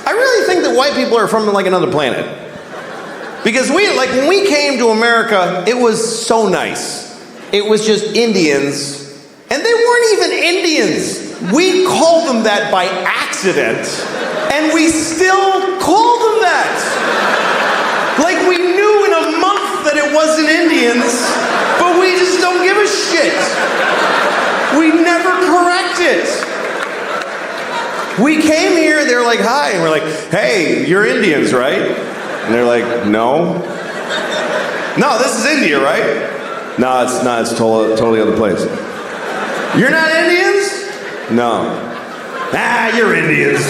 I really think that white people are from like another planet. Because when we came to America, it was so nice. It was just Indians, and they weren't even Indians. We called them that by accident, and we still call them that. Like we knew in a month that it wasn't Indians, but we just don't give a shit. We never correct it. We came here, they're like, hi, and we're like, hey, you're Indians, right? And they're like, no. No, this is India, right? No, it's not, it's totally other place. You're not Indians? No. Ah, you're Indians.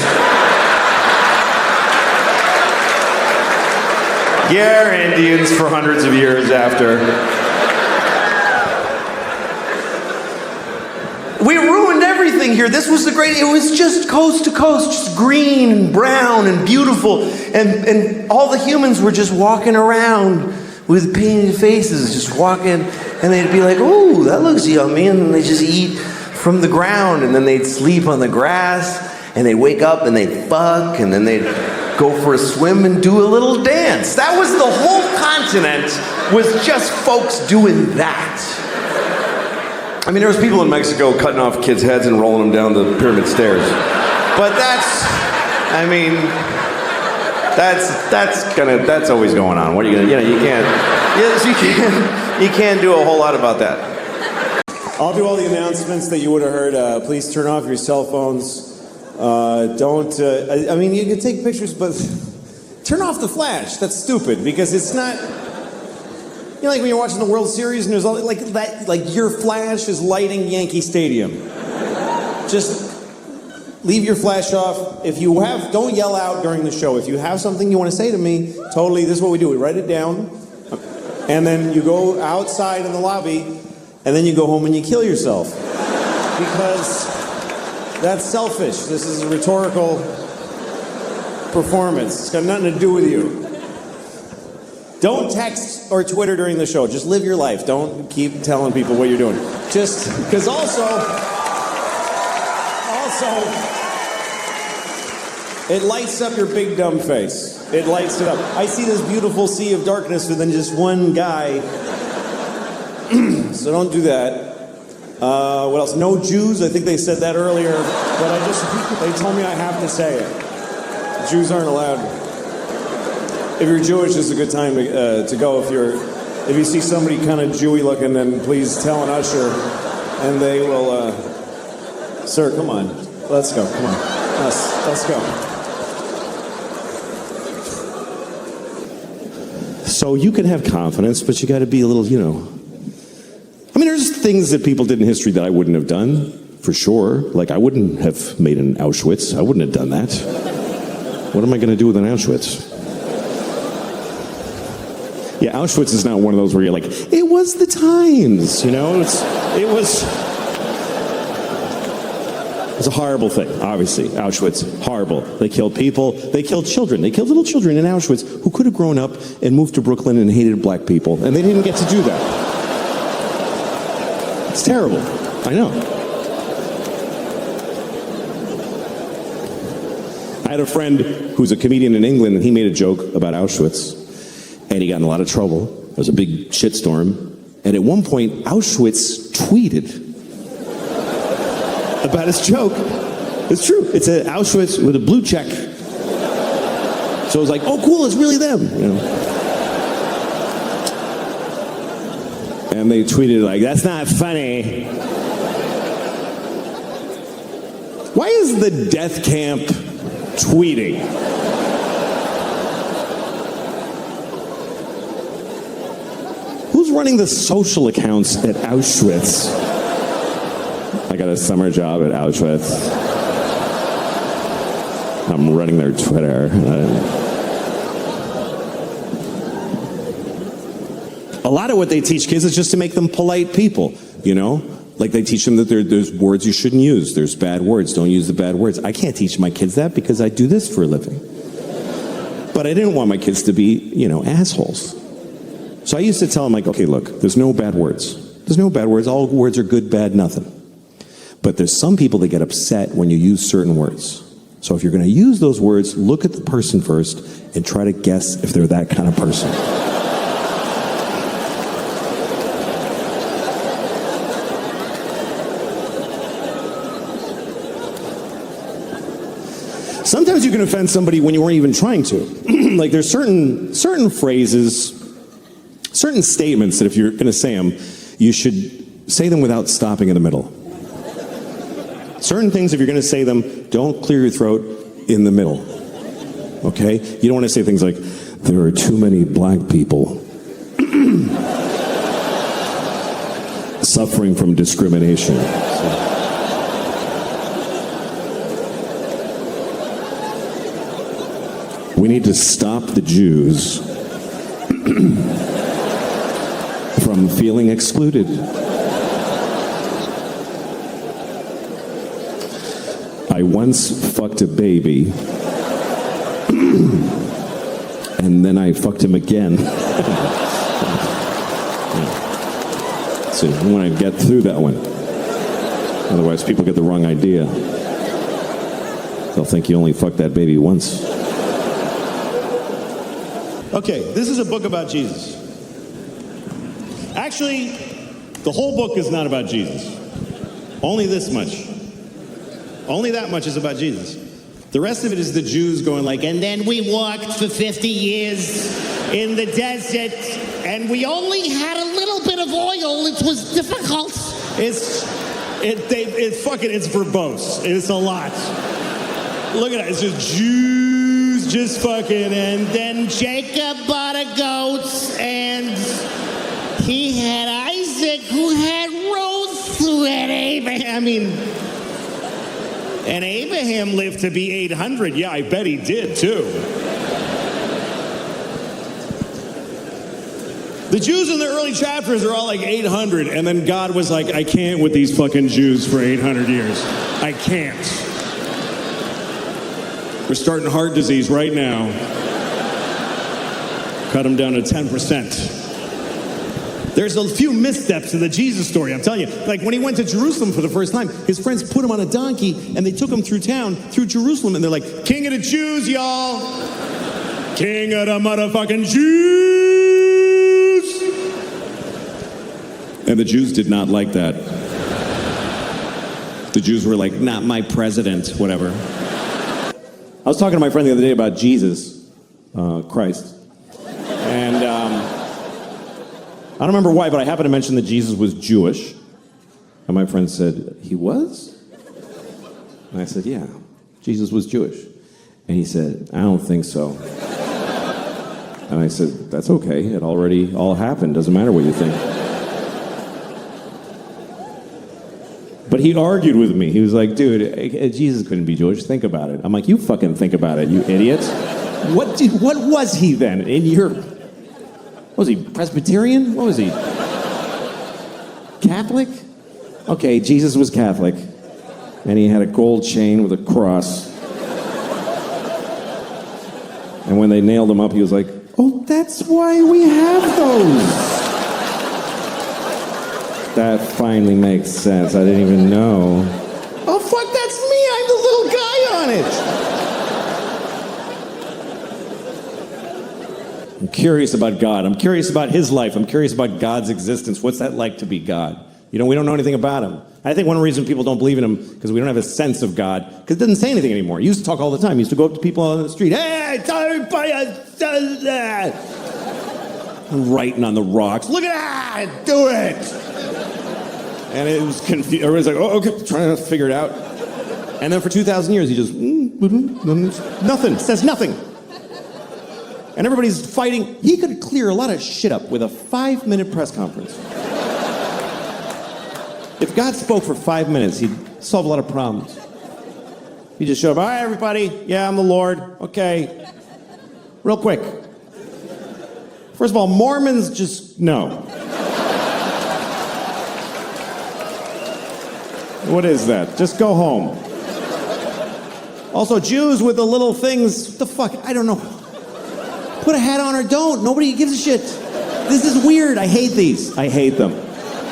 You're Indians for hundreds of years after. We ruined everything here. This was it was just coast to coast, just green and brown and beautiful. And all the humans were just walking around with painted faces, just walking. And they'd be like, ooh, that looks yummy. And then they just eat from the ground. And then they'd sleep on the grass. And they'd wake up and they'd fuck. And then they'd go for a swim and do a little dance. That was the whole continent, was just folks doing that. I mean, there was people in Mexico cutting off kids' heads and rolling them down the pyramid stairs. But that's always going on. What are you gonna, you can't do a whole lot about that. I'll do all the announcements that you would have heard. Please turn off your cell phones. I mean, you can take pictures, but turn off the flash. That's stupid, because it's not... You know, like when you're watching the World Series and there's all like that, like your flash is lighting Yankee Stadium. Just leave your flash off. If you have, don't yell out during the show. If you have something you want to say to me, totally, this is what we do. We write it down, and then you go outside in the lobby, and then you go home and you kill yourself. Because that's selfish. This is a rhetorical performance. It's got nothing to do with you. Don't text or Twitter during the show. Just live your life. Don't keep telling people what you're doing. Just because also, it lights up your big dumb face. It lights it up. I see this beautiful sea of darkness within just one guy. So don't do that. What else? No Jews. I think they said that earlier, but they told me I have to say it. Jews aren't allowed. If you're Jewish, it's a good time to go. If you see somebody kind of Jewy looking, then please tell an usher, and they will. Sir, come on, let's go. Come on, let's go. So you can have confidence, but you got to be a little, I mean, there's things that people did in history that I wouldn't have done, for sure. Like, I wouldn't have made an Auschwitz. I wouldn't have done that. What am I going to do with an Auschwitz? Yeah, Auschwitz is not one of those where you're like, it was the times, It was a horrible thing, obviously. Auschwitz, horrible. They killed people. They killed children. They killed little children in Auschwitz who could have grown up and moved to Brooklyn and hated black people, and they didn't get to do that. It's terrible. I know. I had a friend who's a comedian in England, and he made a joke about Auschwitz. And he got in a lot of trouble. There was a big shitstorm. And at one point, Auschwitz tweeted about his joke. It's true. It's a Auschwitz with a blue check. So it was like, oh, cool, it's really them. And they tweeted like, that's not funny. Why is the death camp tweeting? Who's running the social accounts at Auschwitz? I got a summer job at Auschwitz. I'm running their Twitter. A lot of what they teach kids is just to make them polite people, Like they teach them that there's words you shouldn't use. There's bad words. Don't use the bad words. I can't teach my kids that because I do this for a living. But I didn't want my kids to be, assholes. So I used to tell them, like, okay, look, there's no bad words. There's no bad words. All words are good, bad, nothing. But there's some people that get upset when you use certain words. So if you're going to use those words, look at the person first and try to guess if they're that kind of person. Sometimes you can offend somebody when you weren't even trying to. Like there's certain phrases, certain statements that if you're going to say them, you should say them without stopping in the middle. Certain things, if you're going to say them, don't clear your throat in the middle. Okay? You don't want to say things like, there are too many black people suffering from discrimination. We need to stop the Jews from feeling excluded. I once fucked a baby, and then I fucked him again. So you want to get through that one. Otherwise, people get the wrong idea. They'll think you only fucked that baby once. Okay, this is a book about Jesus. Actually, the whole book is not about Jesus. Only this much. Only that much is about Jesus. The rest of it is the Jews going like, and then we walked for 50 years in the desert, and we only had a little bit of oil. It was difficult. It's verbose. It's a lot. Look at it. It's just Jews just fucking, and then Jacob bought a goat, and he had Isaac, who had Ruth, who had Abraham. And Abraham lived to be 800. Yeah, I bet he did, too. The Jews in the early chapters are all like 800, and then God was like, I can't with these fucking Jews for 800 years. I can't. We're starting heart disease right now. Cut them down to 10%. There's a few missteps in the Jesus story, I'm telling you. Like when he went to Jerusalem for the first time, his friends put him on a donkey and they took him through town, through Jerusalem, and they're like, King of the Jews, y'all. King of the motherfucking Jews. And the Jews did not like that. The Jews were like, not my president, whatever. I was talking to my friend the other day about Jesus, Christ. And I don't remember why, but I happened to mention that Jesus was Jewish. And my friend said, he was? And I said, yeah, Jesus was Jewish. And he said, I don't think so. And I said, that's okay. It already all happened. Doesn't matter what you think. But he argued with me. He was like, dude, Jesus couldn't be Jewish. Think about it. I'm like, you fucking think about it, you idiot. What was he then in your... What was he, Presbyterian? What was he? Catholic? Okay, Jesus was Catholic. And he had a gold chain with a cross. And when they nailed him up, he was like, oh, that's why we have those. That finally makes sense. I didn't even know. Oh, fuck, that's me. I'm the little guy on it. I'm curious about God. I'm curious about his life. I'm curious about God's existence. What's that like to be God? You know, we don't know anything about him. I think one reason people don't believe in him because we don't have a sense of God, because it doesn't say anything anymore. He used to talk all the time. He used to go up to people on the street. Hey, tell everybody does that. I'm writing on the rocks. Look at that. Do it. And it was confused. Everybody's like, oh, okay, trying to figure it out. And then for 2,000 years, he just, nothing, says nothing. And everybody's fighting. He could clear a lot of shit up with a 5-minute press conference. If God spoke for 5 minutes, he'd solve a lot of problems. He'd just show up, all right, everybody, yeah, I'm the Lord, okay. Real quick. First of all, Mormons just, no. What is that? Just go home. Also, Jews with the little things, what the fuck, I don't know. Put a hat on or don't. Nobody gives a shit. This is weird. I hate these. I hate them.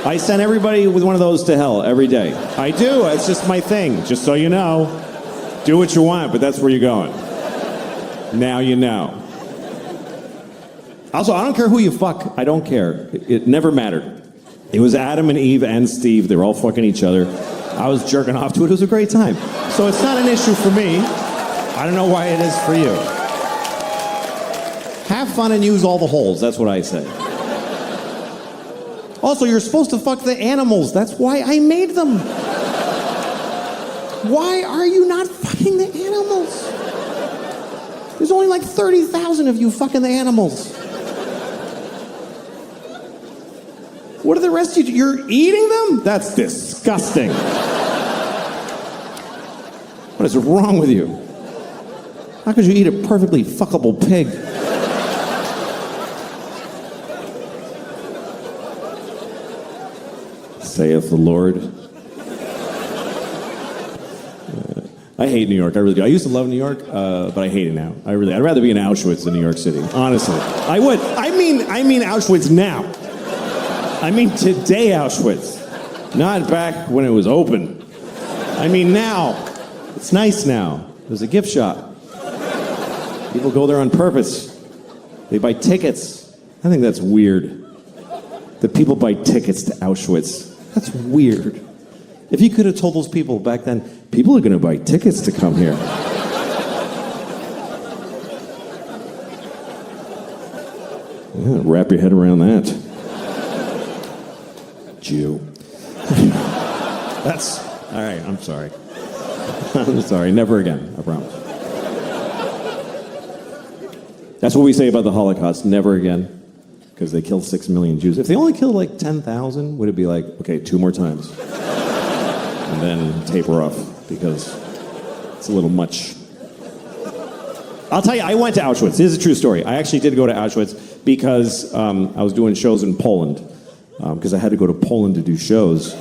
I send everybody with one of those to hell every day. I do. It's just my thing, just so you know. Do what you want, but that's where you're going. Now you know. Also, I don't care who you fuck. I don't care. It never mattered. It was Adam and Eve and Steve. They were all fucking each other. I was jerking off to it. It was a great time. So it's not an issue for me. I don't know why it is for you. Have fun and use all the holes. That's what I say. Also, you're supposed to fuck the animals. That's why I made them. Why are you not fucking the animals? There's only like 30,000 of you fucking the animals. What are the rest of you? You're eating them? That's disgusting. What is wrong with you? How could you eat a perfectly fuckable pig? Saith the Lord. I hate New York. I really do. I used to love New York, but I hate it now. I'd rather be in Auschwitz than New York City. Honestly, I would. I mean Auschwitz now. I mean today Auschwitz, not back when it was open. I mean now. It's nice now. There's a gift shop. People go there on purpose. They buy tickets. I think that's weird. That people buy tickets to Auschwitz. That's weird. If you could have told those people back then, people are going to buy tickets to come here. Yeah, wrap your head around that. Jew. That's, all right, I'm sorry. I'm sorry, never again, I promise. That's what we say about the Holocaust, never again. Because they killed 6 million Jews. If they only killed like 10,000, would it be like, okay, 2 more times? And then taper off, because it's a little much. I'll tell you, I went to Auschwitz. This is a true story. I actually did go to Auschwitz because I was doing shows in Poland. Because I had to go to Poland to do shows. So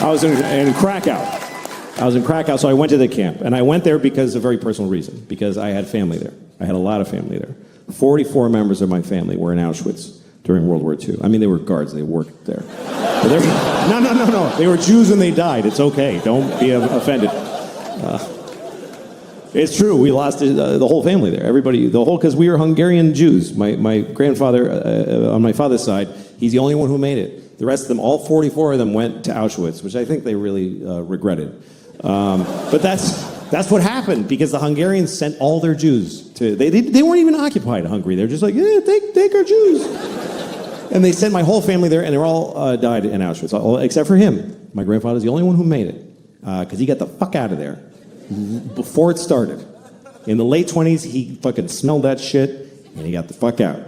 I was in Krakow. So I went to the camp. And I went there because of a very personal reason. Because I had family there. I had a lot of family there. 44 members of my family were in Auschwitz during World War II. I mean, they were guards. They worked there. No. They were Jews and they died. It's okay. Don't be offended. It's true. We lost the whole family there. Everybody, because we were Hungarian Jews. My grandfather, on my father's side, he's the only one who made it. The rest of them, all 44 of them, went to Auschwitz, which I think they really regretted. But that's what happened, because the Hungarians sent all their Jews to. They weren't even occupied Hungary. They're just like, yeah, take our Jews. And they sent my whole family there, and they all died in Auschwitz, except for him. My grandfather's the only one who made it, because he got the fuck out of there before it started. In the late 20s, he fucking smelled that shit, and he got the fuck out.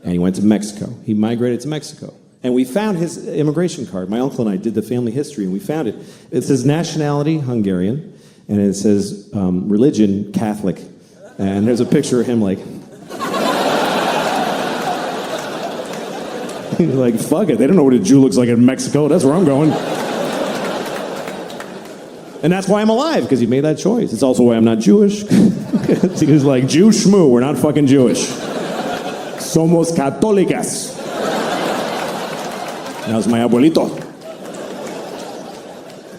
And he went to Mexico. He migrated to Mexico. And we found his immigration card. My uncle and I did the family history, and we found it. It says nationality, Hungarian, and it says religion, Catholic. And there's a picture of him like... like, fuck it, they don't know what a Jew looks like in Mexico. That's where I'm going. And that's why I'm alive, because he made that choice. It's also why I'm not Jewish. He was like, Jew schmoo, we're not fucking Jewish. Somos católicas. That was my abuelito.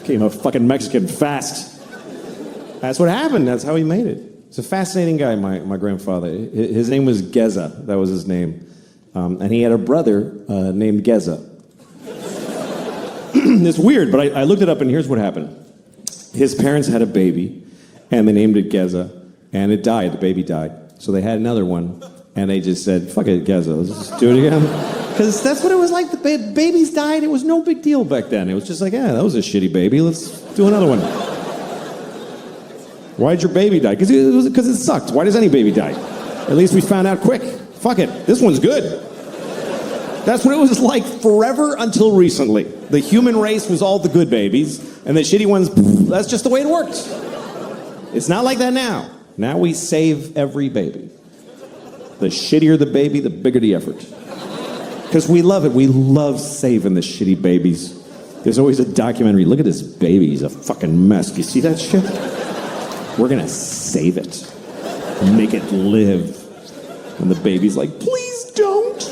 Became a fucking Mexican fast. That's what happened. That's how he made it. He's a fascinating guy, my grandfather. His name was Geza. That was his name. And he had a brother named Geza. It's weird, but I looked it up, and here's what happened. His parents had a baby, and they named it Geza, and it died. The baby died. So they had another one, and they just said, fuck it, Geza, let's just do it again. Because that's what it was like. The babies died. It was no big deal back then. It was just like, yeah, that was a shitty baby. Let's do another one. Why'd your baby die? Because it sucked. Why does any baby die? At least we found out quick. Fuck it. This one's good. That's what it was like forever until recently. The human race was all the good babies, and the shitty ones, that's just the way it works. It's not like that now. Now we save every baby. The shittier the baby, the bigger the effort. Because we love it. We love saving the shitty babies. There's always a documentary. Look at this baby. He's a fucking mess. You see that shit? We're going to save it. Make it live. And the baby's like, please don't.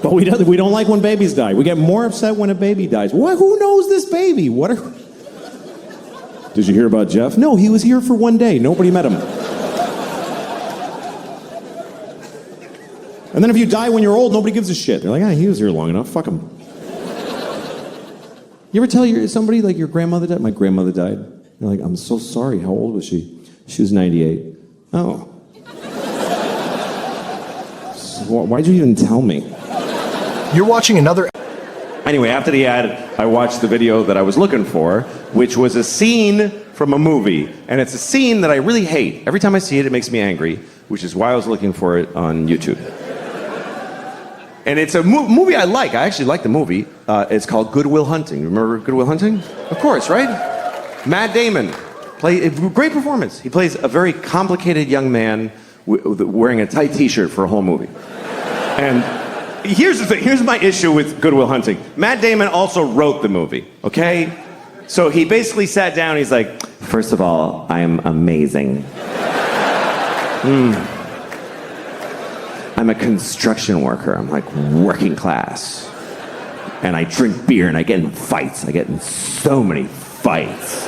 But we don't like when babies die. We get more upset when a baby dies. What? Who knows this baby? What are... Did you hear about Jeff? No, he was here for one day. Nobody met him. And then if you die when you're old, nobody gives a shit. They're like, he was here long enough. Fuck him. You ever tell somebody, like, your grandmother died? My grandmother died. You're like, I'm so sorry. How old was she? She was 98. Oh. So why'd you even tell me? You're watching another... Anyway, after the ad, I watched the video that I was looking for, which was a scene from a movie. And it's a scene that I really hate. Every time I see it, it makes me angry, which is why I was looking for it on YouTube. And it's a movie I like. I actually like the movie. It's called Goodwill Hunting. Remember Goodwill Hunting? Of course, right? Matt Damon. Great performance. He plays a very complicated young man wearing a tight t-shirt for a whole movie. And here's the thing. Here's my issue with Goodwill Hunting. Matt Damon also wrote the movie, okay? So he basically sat down and he's like, first of all, I am amazing. I'm a construction worker. I'm like working class. And I drink beer and I get in fights. I get in so many fights.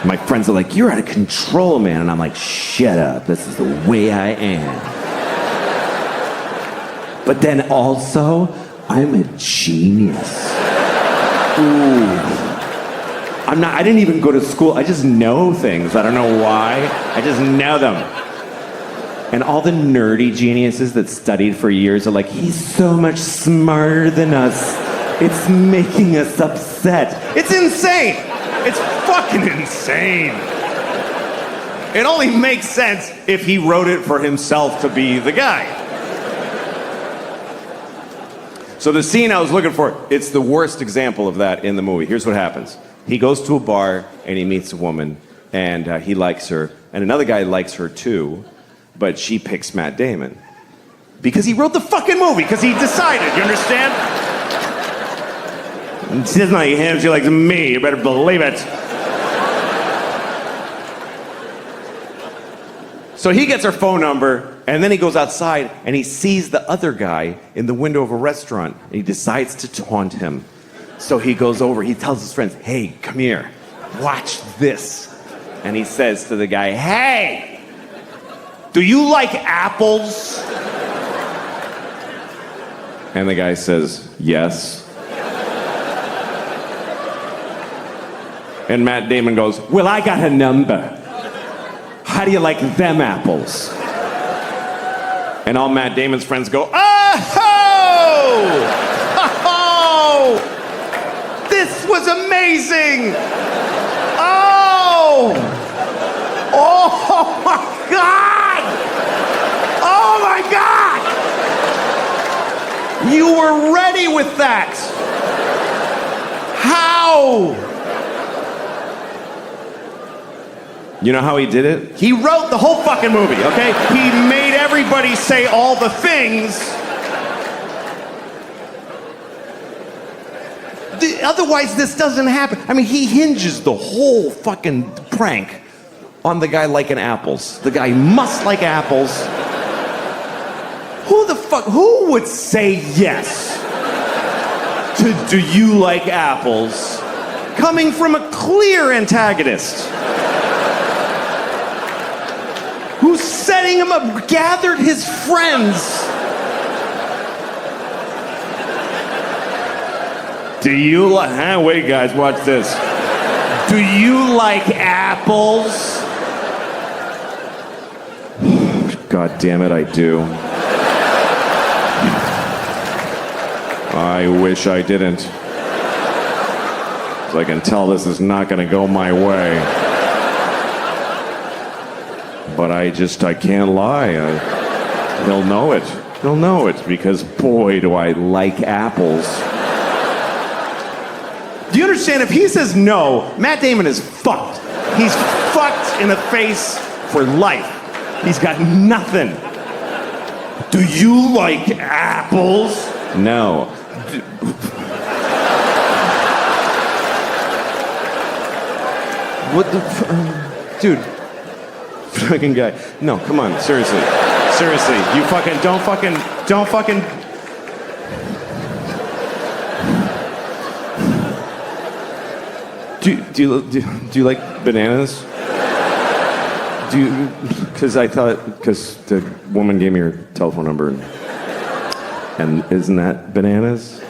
My friends are like, you're out of control, man. And I'm like, shut up. This is the way I am. But then also, I'm a genius. Ooh. I didn't even go to school. I just know things. I don't know why. I just know them. And all the nerdy geniuses that studied for years are like, he's so much smarter than us. It's making us upset. It's insane. It's fucking insane. It only makes sense if he wrote it for himself to be the guy. So the scene I was looking for, it's the worst example of that in the movie. Here's what happens. He goes to a bar and he meets a woman and he likes her. And another guy likes her too, but she picks Matt Damon. Because he wrote the fucking movie, because he decided, you understand? She doesn't like him, she likes me, you better believe it. So he gets her phone number, and then he goes outside, and he sees the other guy in the window of a restaurant, and he decides to taunt him. So he goes over, he tells his friends, hey, come here, watch this. And he says to the guy, hey, do you like apples? And the guy says, yes. And Matt Damon goes, well, I got a number. How do you like them apples? And all Matt Damon's friends go, oh! Oh! This was amazing! Oh! Oh my God! Oh my God! You were ready with that! How? You know how he did it? He wrote the whole fucking movie, okay? He made everybody say all the things. Otherwise, this doesn't happen. I mean, he hinges the whole fucking prank on the guy liking apples. The guy must like apples. Who would say yes to do you like apples coming from a clear antagonist? Who's setting him up, gathered his friends. Do you like, wait guys, watch this. Do you like apples? God damn it, I do. I wish I didn't. So I can tell this is not gonna go my way. But I can't lie. He'll know it. He'll know it because boy, do I like apples. Do you understand? If he says no, Matt Damon is fucked. He's fucked in the face for life. He's got nothing. Do you like apples? No. What the dude? Fucking guy. No, come on, seriously. Seriously, you fucking don't fucking Do you like bananas? Because the woman gave me her telephone number, and isn't that bananas?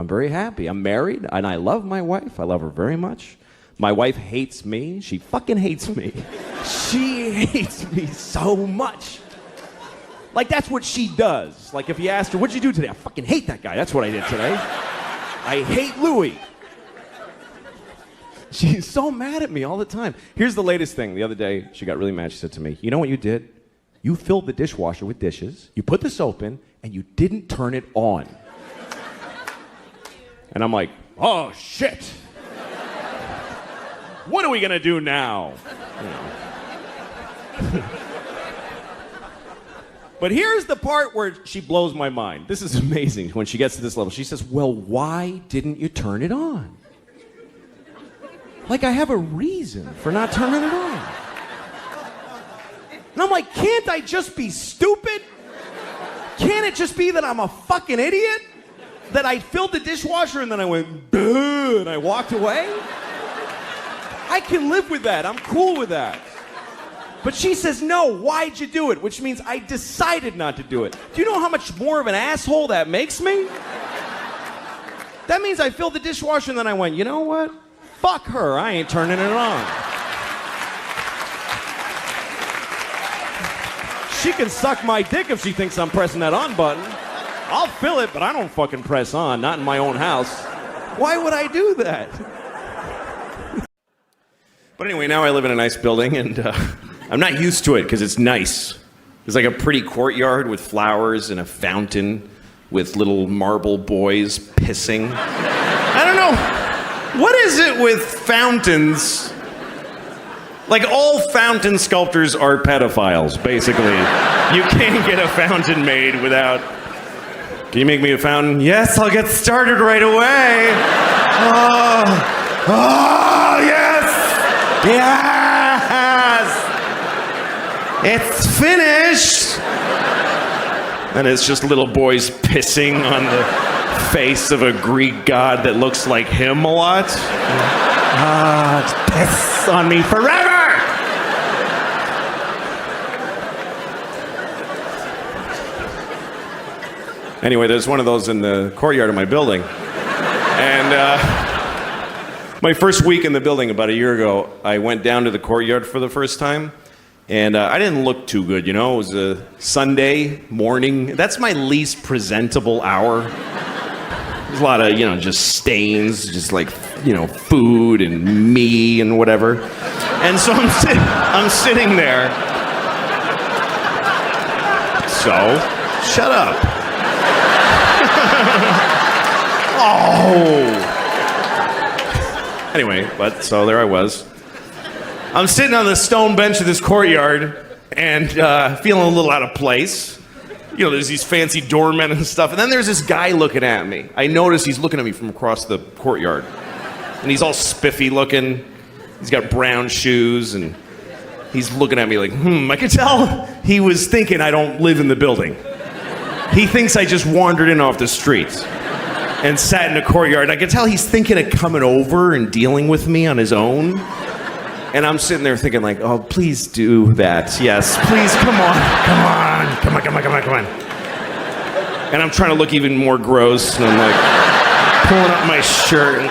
I'm very happy. I'm married, and I love my wife. I love her very much. My wife hates me. She fucking hates me. She hates me so much. Like, that's what she does. Like, if you asked her, what'd you do today? I fucking hate that guy. That's what I did today. I hate Louis. She's so mad at me all the time. Here's the latest thing. The other day, she got really mad. She said to me, you know what you did? You filled the dishwasher with dishes, you put the soap in, and you didn't turn it on. And I'm like, oh, shit. What are we gonna do now? You know. But here's the part where she blows my mind. This is amazing when she gets to this level. She says, well, why didn't you turn it on? Like I have a reason for not turning it on. And I'm like, can't I just be stupid? Can't it just be that I'm a fucking idiot? That I filled the dishwasher and then I went, duh, and I walked away? I can live with that. I'm cool with that. But she says, no, why'd you do it? Which means I decided not to do it. Do you know how much more of an asshole that makes me? That means I filled the dishwasher and then I went, you know what? Fuck her, I ain't turning it on. She can suck my dick if she thinks I'm pressing that on button. I'll fill it, but I don't fucking press on, not in my own house. Why would I do that? But anyway, now I live in a nice building, and I'm not used to it because it's nice. There's like a pretty courtyard with flowers and a fountain with little marble boys pissing. I don't know. What is it with fountains? Like, all fountain sculptors are pedophiles, basically. You can't get a fountain made without... Can you make me a fountain? Yes, I'll get started right away. Oh, yes! Yes! It's finished! And it's just little boys pissing on the face of a Greek god that looks like him a lot. Piss on me forever! Anyway, there's one of those in the courtyard of my building. And my first week in the building about a year ago, I went down to the courtyard for the first time. And I didn't look too good, you know? It was a Sunday morning. That's my least presentable hour. There's a lot of, just stains, just like, food and me and whatever. And so I'm sitting there. So, shut up. Oh. Anyway, so there I was. I'm sitting on the stone bench of this courtyard and feeling a little out of place. There's these fancy doormen and stuff. And then there's this guy looking at me. I notice he's looking at me from across the courtyard. And he's all spiffy looking. He's got brown shoes and he's looking at me like, I could tell he was thinking I don't live in the building. He thinks I just wandered in off the street and sat in the courtyard. I could tell he's thinking of coming over and dealing with me on his own. And I'm sitting there thinking like, oh, please do that. Yes, please, come on. And I'm trying to look even more gross. And I'm like pulling up my shirt.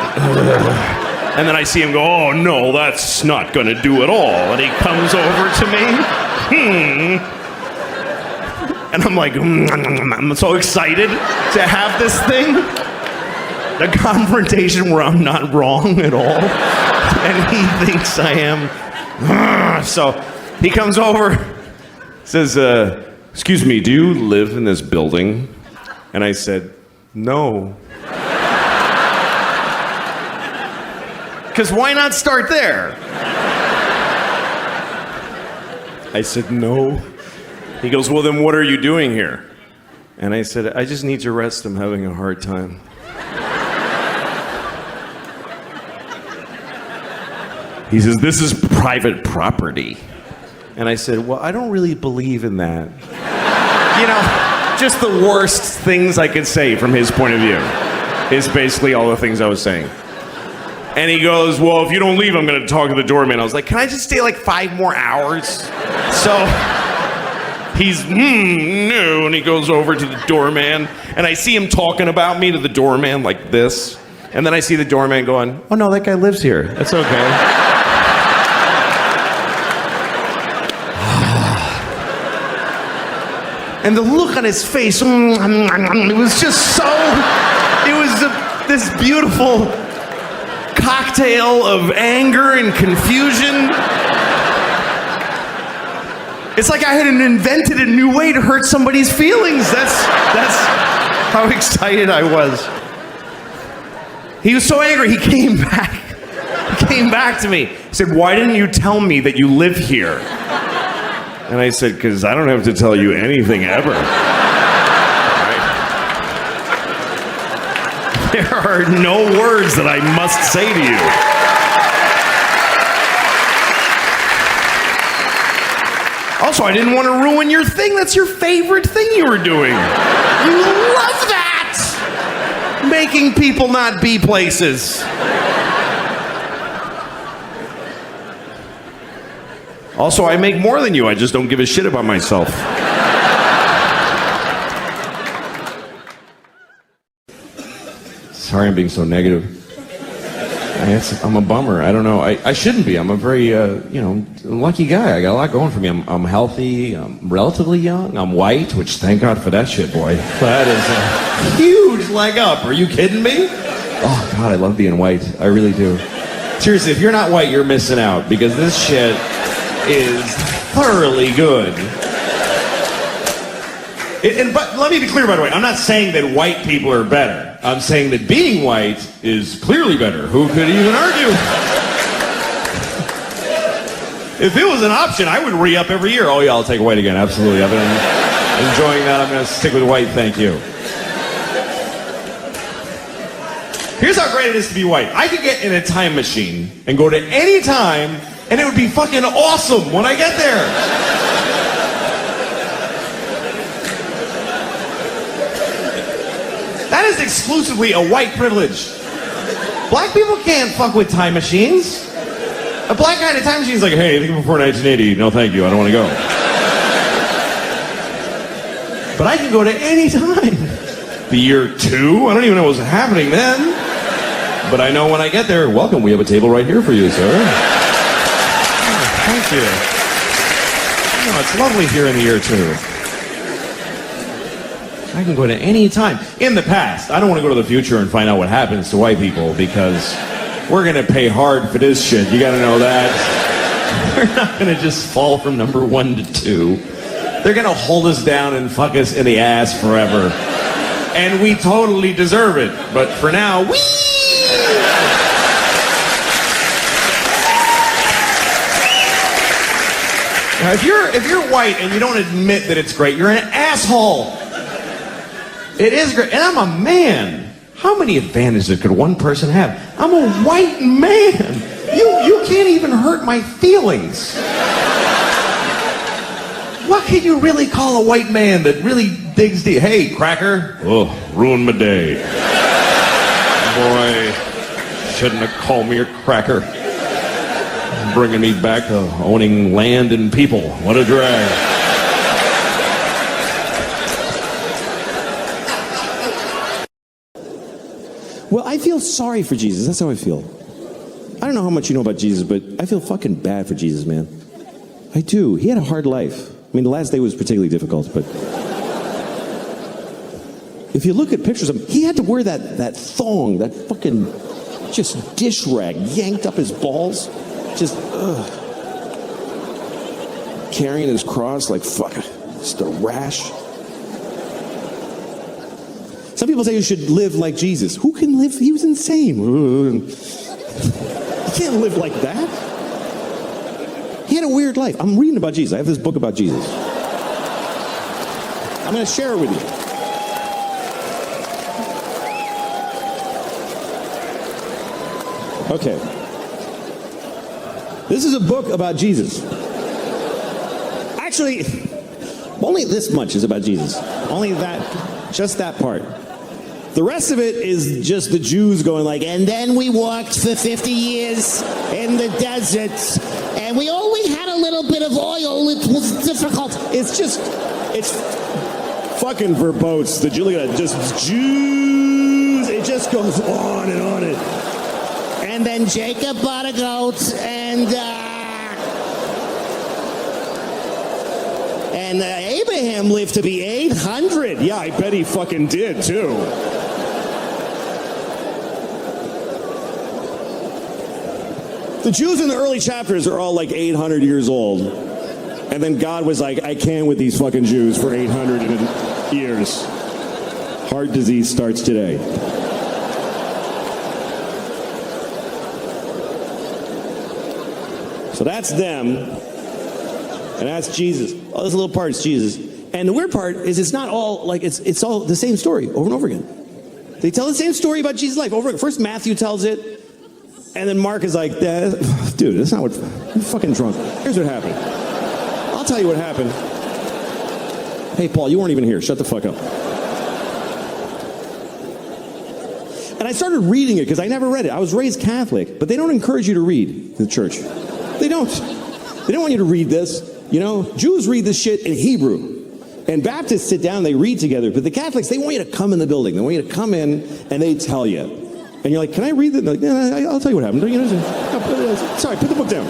And then I see him go, oh, no, that's not going to do at all. And he comes over to me. And I'm like, I'm so excited to have this thing. The confrontation where I'm not wrong at all. And he thinks I am. So he comes over, says, excuse me, do you live in this building? And I said, no. Because why not start there? I said, no. He goes, well, then what are you doing here? And I said, I just need to rest. I'm having a hard time. He says, this is private property. And I said, well, I don't really believe in that. You know, just the worst things I could say from his point of view is basically all the things I was saying. And he goes, well, if you don't leave, I'm going to talk to the doorman. I was like, can I just stay like 5 more hours? So he's, no, and he goes over to the doorman, and I see him talking about me to the doorman like this. And then I see the doorman going, oh no, that guy lives here. That's okay. And the look on his face, it was just so, it was this beautiful cocktail of anger and confusion. It's like I had invented a new way to hurt somebody's feelings. That's how excited I was. He was so angry, he came back. He came back to me. He said, why didn't you tell me that you live here? And I said, because I don't have to tell you anything ever. Right? There are no words that I must say to you. Also, I didn't want to ruin your thing. That's your favorite thing you were doing. You love that! Making people not be places. Also, I make more than you. I just don't give a shit about myself. Sorry I'm being so negative. I'm a bummer. I don't know. I shouldn't be. I'm a very, lucky guy. I got a lot going for me. I'm healthy. I'm relatively young. I'm white, which thank God for that shit, boy. That is a huge leg up. Are you kidding me? Oh, God, I love being white. I really do. Seriously, if you're not white, you're missing out, because this shit is thoroughly good. But let me be clear, by the way. I'm not saying that white people are better. I'm saying that being white is clearly better. Who could even argue? If it was an option, I would re-up every year. Oh yeah, I'll take white again. Absolutely. I've been enjoying that. I'm going to stick with white. Thank you. Here's how great it is to be white. I could get in a time machine and go to any time, and it would be fucking awesome when I get there. That is exclusively a white privilege. Black people can't fuck with time machines. A black guy in a time machine is like, hey, anything before 1980? No, thank you. I don't want to go. But I can go to any time. The year 2? I don't even know what's happening then. But I know when I get there, welcome, we have a table right here for you, sir. Oh, thank you. Oh, it's lovely here in the year 2. I can go to any time. In the past, I don't want to go to the future and find out what happens to white people, because we're going to pay hard for this shit. You got to know that. We're not going to just fall from number 1 to 2. They're going to hold us down and fuck us in the ass forever. And we totally deserve it. But for now, whee! Now, if you're white and you don't admit that it's great, you're an asshole. It is great. And I'm a man. How many advantages could one person have? I'm a white man. You can't even hurt my feelings. What can you really call a white man that really digs deep? Hey, cracker. Oh, ruined my day. Boy, shouldn't have called me a cracker. Bringing me back to owning land and people. What a drag. Well, I feel sorry for Jesus. That's how I feel. I don't know how much you know about Jesus, but I feel fucking bad for Jesus, man. I do. He had a hard life. I mean, the last day was particularly difficult, but if you look at pictures of him, he had to wear that thong, that fucking just dish rag yanked up his balls. Just, carrying his cross like, fuck, just a rash. Some people say you should live like Jesus. Who can live? He was insane. You can't live like that. He had a weird life. I'm reading about Jesus. I have this book about Jesus. I'm going to share it with you. Okay. This is a book about Jesus. Actually, only this much is about Jesus. Only that, just that part. The rest of it is just the Jews going like, and then we walked for 50 years in the desert, and we only had a little bit of oil. It was difficult. It's fucking verbose. The Julia just Jews. It just goes on and on. And then Jacob bought a goat, and Abraham lived to be 800. Yeah, I bet he fucking did, too. The Jews in the early chapters are all like 800 years old. And then God was like, I can't with these fucking Jews for 800 years. Heart disease starts today. So that's them. And that's Jesus. Oh, this little part is Jesus. And the weird part is it's not all, like, it's all the same story over and over again. They tell the same story about Jesus' life over again. First Matthew tells it. And then Mark is like, dude, that's not what, you're fucking drunk. Here's what happened. I'll tell you what happened. Hey, Paul, you weren't even here. Shut the fuck up. And I started reading it because I never read it. I was raised Catholic, but they don't encourage you to read in the church. They don't. They don't want you to read this. You know, Jews read this shit in Hebrew. And Baptists sit down, they read together. But the Catholics, they want you to come in the building. They want you to come in and they tell you. And you're like, can I read it? They're like, yeah, I'll tell you what happened. You know, sorry, put the book down.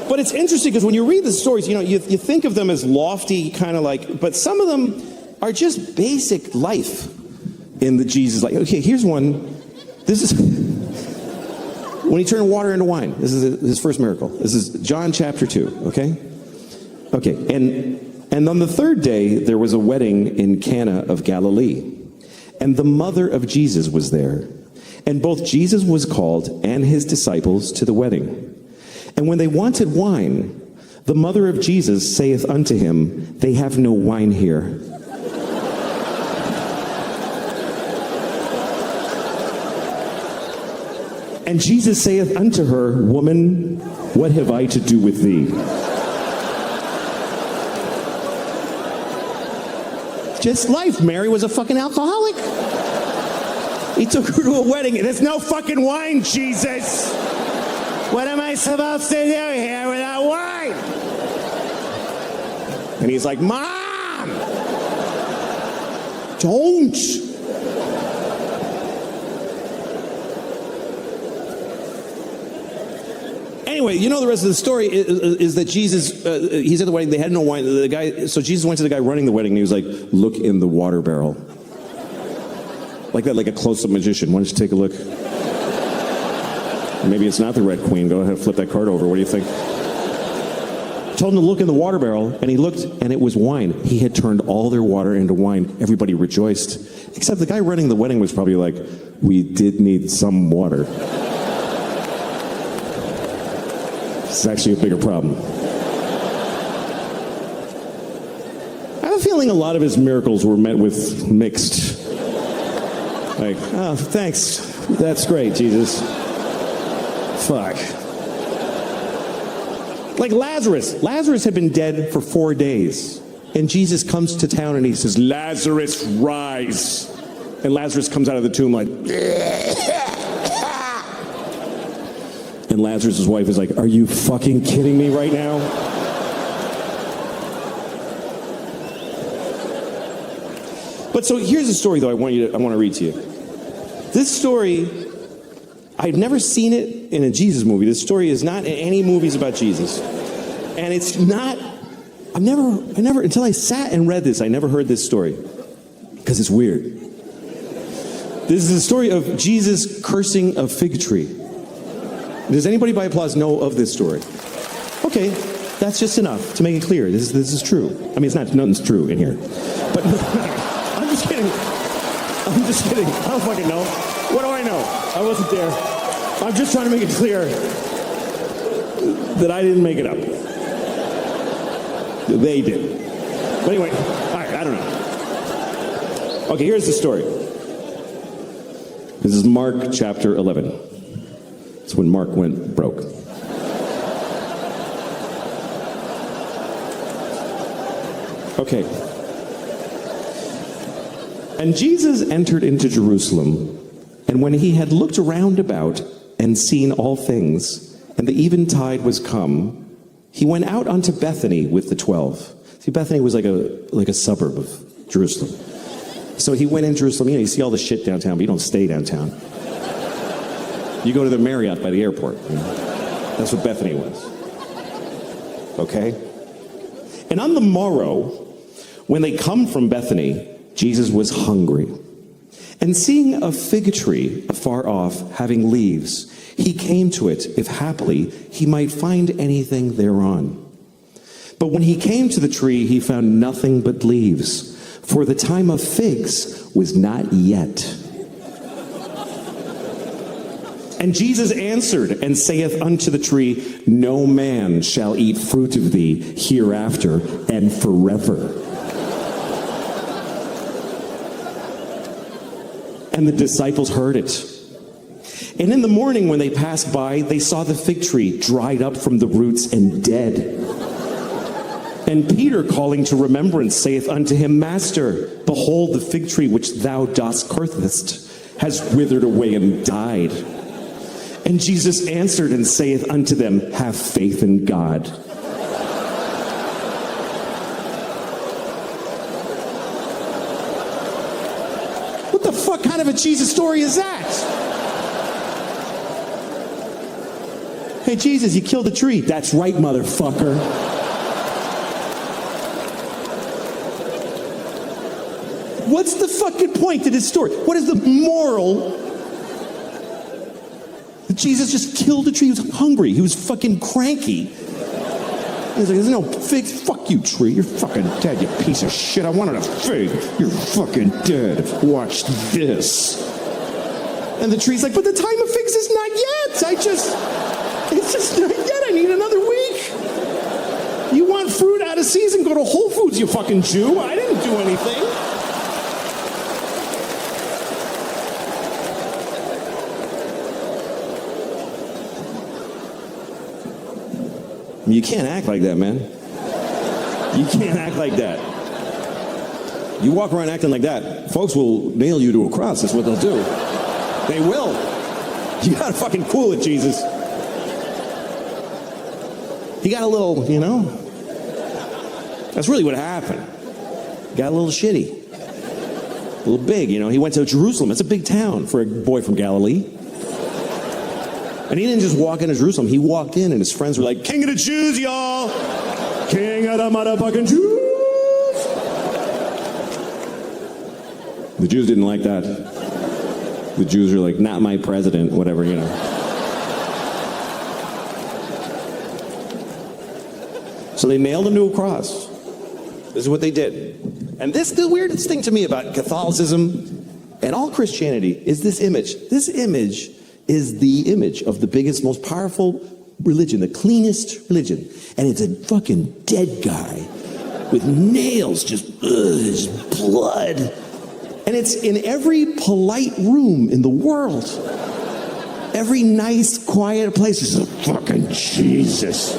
But it's interesting because when you read the stories, you know, you think of them as lofty, kind of like, but some of them are just basic life in the Jesus. Like, okay, here's one. This is when he turned water into wine. This is his first miracle. This is John chapter 2, okay? Okay, and on the third day, there was a wedding in Cana of Galilee. And the mother of Jesus was there. And both Jesus was called and his disciples to the wedding. And when they wanted wine, the mother of Jesus saith unto him, they have no wine here. And Jesus saith unto her, woman, what have I to do with thee? Just life. Mary was a fucking alcoholic. He took her to a wedding. There's no fucking wine, Jesus. What am I supposed to do here without wine? And he's like, Mom! Don't! Anyway, you know the rest of the story is that Jesus, he's at the wedding, they had no wine. So Jesus went to the guy running the wedding and he was like, look in the water barrel. Like that, like a close-up magician. Why don't you take a look? Maybe it's not the Red Queen. Go ahead, flip that card over. What do you think? Told him to look in the water barrel, and he looked, and it was wine. He had turned all their water into wine. Everybody rejoiced. Except the guy running the wedding was probably like, we did need some water. It's actually a bigger problem. I have a feeling a lot of his miracles were met with mixed. Like, oh, thanks. That's great, Jesus. Fuck. Like Lazarus. Lazarus had been dead for 4 days. And Jesus comes to town and he says, Lazarus, rise. And Lazarus comes out of the tomb like, and Lazarus' wife is like, are you fucking kidding me right now? But so here's a story though I want to read to you. This story, I've never seen it in a Jesus movie. This story is not in any movies about Jesus. And it's not, I never, until I sat and read this, I never heard this story. Because it's weird. This is the story of Jesus cursing a fig tree. Does anybody by applause know of this story? Okay, that's just enough to make it clear. This is true. I mean, it's not, nothing's true in here. But I'm just kidding. I'm just kidding. I don't fucking know. What do I know? I wasn't there. I'm just trying to make it clear that I didn't make it up. They did. But anyway, all right, I don't know. Okay, here's the story. This is Mark chapter 11. It's when Mark went broke. Okay. And Jesus entered into Jerusalem, and when he had looked around about and seen all things, and the eventide was come, he went out unto Bethany with the 12. See, Bethany was like a suburb of Jerusalem. So he went in Jerusalem. You see all the shit downtown, but you don't stay downtown. You go to the Marriott by the airport. That's what Bethany was. Okay? And on the morrow, when they come from Bethany, Jesus was hungry. And seeing a fig tree afar off, having leaves, he came to it, if haply he might find anything thereon. But when he came to the tree, he found nothing but leaves, for the time of figs was not yet. And Jesus answered and saith unto the tree, No man shall eat fruit of thee hereafter and forever. And the disciples heard it. And in the morning when they passed by, they saw the fig tree dried up from the roots and dead. And Peter, calling to remembrance, saith unto him, Master, behold, the fig tree which thou dost cursest has withered away and died. And Jesus answered and saith unto them, Have faith in God. What the fuck kind of a Jesus story is that? Hey, Jesus, you killed a tree. That's right, motherfucker. What's the fucking point to this story? What is the moral? Jesus just killed a tree. He was hungry. He was fucking cranky. He's like, there's no figs. Fuck you, tree. You're fucking dead, you piece of shit. I wanted a fig. You're fucking dead. Watch this. And the tree's like, but the time of figs is not yet. It's just not yet. I need another week. You want fruit out of season? Go to Whole Foods, you fucking Jew. I didn't do anything. You can't act like that, man. You can't act like that. You walk around acting like that, folks will nail you to a cross. That's what they'll do. They will. You gotta fucking cool it, Jesus. He got a little, that's really what happened. Got a little shitty. A little big, He went to Jerusalem. It's a big town for a boy from Galilee. And he didn't just walk into Jerusalem. He walked in and his friends were like, King of the Jews, y'all! King of the motherfucking Jews! The Jews didn't like that. The Jews were like, not my president, whatever, So they nailed him to a cross. This is what they did. And this, the weirdest thing to me about Catholicism and all Christianity is this image. This image is the image of the biggest, most powerful religion, the cleanest religion. And it's a fucking dead guy with nails, just blood. And it's in every polite room in the world. Every nice, quiet place is a fucking Jesus.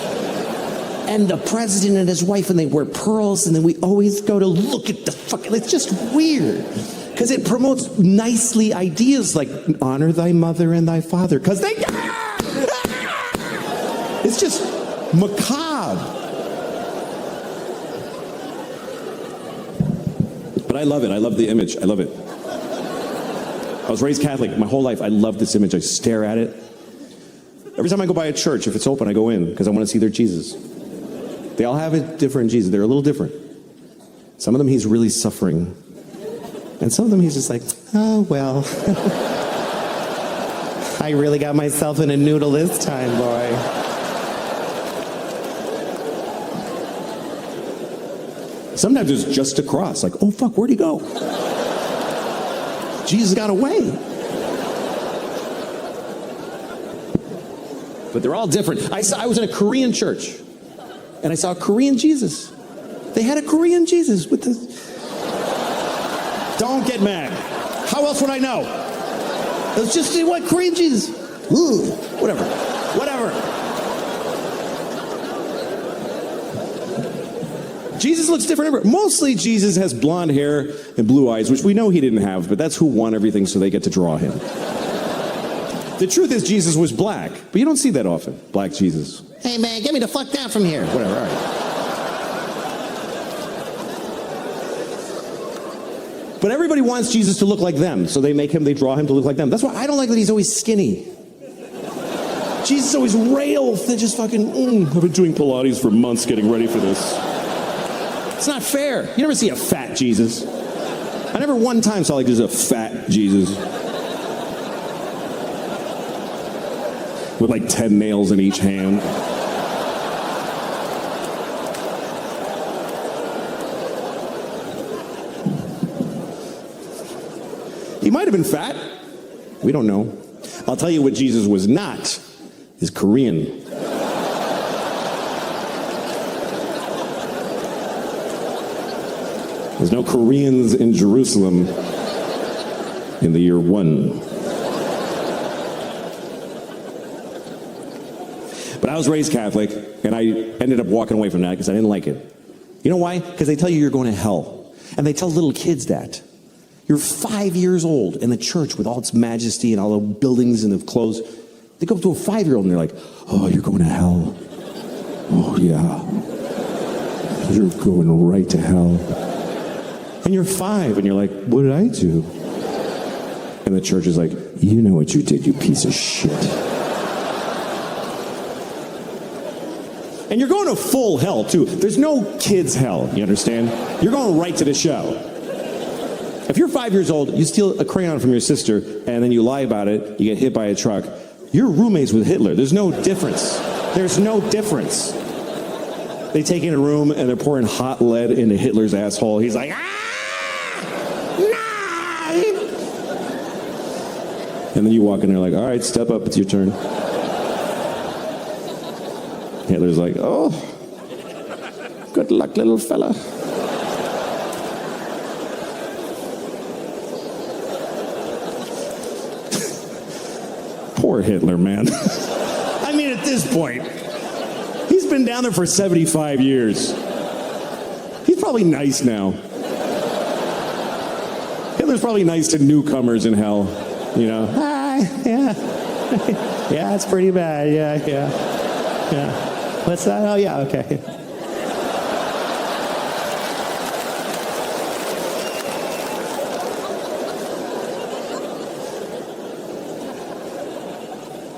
And the president and his wife, and they wear pearls, and then we always go to look at the fucking, it's just weird. Because it promotes nicely ideas like honor thy mother and thy father. Because they, it's just macabre. But I love it. I love the image. I love it. I was raised Catholic my whole life. I love this image. I stare at it. Every time I go by a church, if it's open, I go in because I want to see their Jesus. They all have a different Jesus. They're a little different. Some of them he's really suffering. And some of them he's just like, oh, well. I really got myself in a noodle this time, boy. Sometimes it's just a cross. Like, oh, fuck, where'd he go? Jesus got away. But they're all different. I was in a Korean church. And I saw a Korean Jesus. They had a Korean Jesus with the... Don't get mad. How else would I know? It was just what Korean Jesus. Ooh, whatever. Jesus looks different everywhere. Mostly Jesus has blonde hair and blue eyes, which we know he didn't have, but that's who won everything, so they get to draw him. The truth is Jesus was black, but you don't see that often. Black Jesus. Hey man, get me the fuck down from here. Whatever, all right. But everybody wants Jesus to look like them, so they draw him to look like them. That's why I don't like that he's always skinny. Jesus always rails. They just fucking, I've been doing Pilates for months getting ready for this. It's not fair. You never see a fat Jesus. I never one time saw like there's a fat Jesus. With like 10 nails in each hand. He might have been fat. We don't know. I'll tell you what Jesus was not. Is Korean. There's no Koreans in Jerusalem in the year 1. But I was raised Catholic, and I ended up walking away from that because I didn't like it. You know why? Because they tell you you're going to hell. And they tell little kids that. You're 5 years old in the church with all its majesty and all the buildings and the clothes. They go up to a 5-year-old and they're like, oh, you're going to hell. Oh, yeah. You're going right to hell. And you're 5 and you're like, what did I do? And the church is like, you know what you did, you piece of shit. And you're going to full hell, too. There's no kids' hell, you understand? You're going right to the show. If you're 5 years old, you steal a crayon from your sister, and then you lie about it, you get hit by a truck, you're roommates with Hitler. There's no difference. There's no difference. They take you in a room, and they're pouring hot lead into Hitler's asshole. He's like, ah! No! And then you walk in there like, all right, step up, it's your turn. Hitler's like, oh, good luck, little fella. Poor Hitler, man. I mean, at this point, he's been down there for 75 years. He's probably nice now. Hitler's probably nice to newcomers in hell, you know. Hi, yeah. Yeah, it's pretty bad, yeah. What's that? Oh, yeah, okay.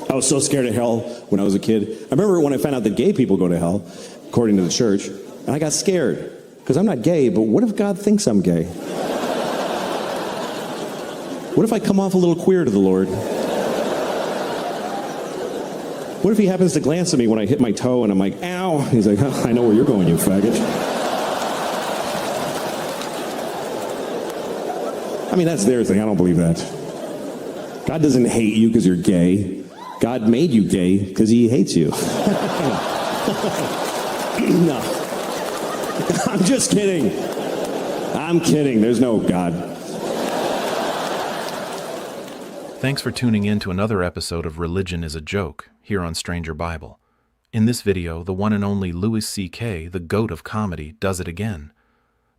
I was so scared of hell when I was a kid. I remember when I found out that gay people go to hell, according to the church, and I got scared. Because I'm not gay, but what if God thinks I'm gay? What if I come off a little queer to the Lord? What if he happens to glance at me when I hit my toe and I'm like, ow? He's like, oh, I know where you're going, you faggot. I mean, that's their thing. I don't believe that. God doesn't hate you because you're gay. God made you gay because he hates you. No. I'm just kidding. I'm kidding. There's no God. Thanks for tuning in to another episode of Religion is a Joke here on Stranger Bible. In this video, the one and only Louis C.K., the GOAT of comedy, does it again.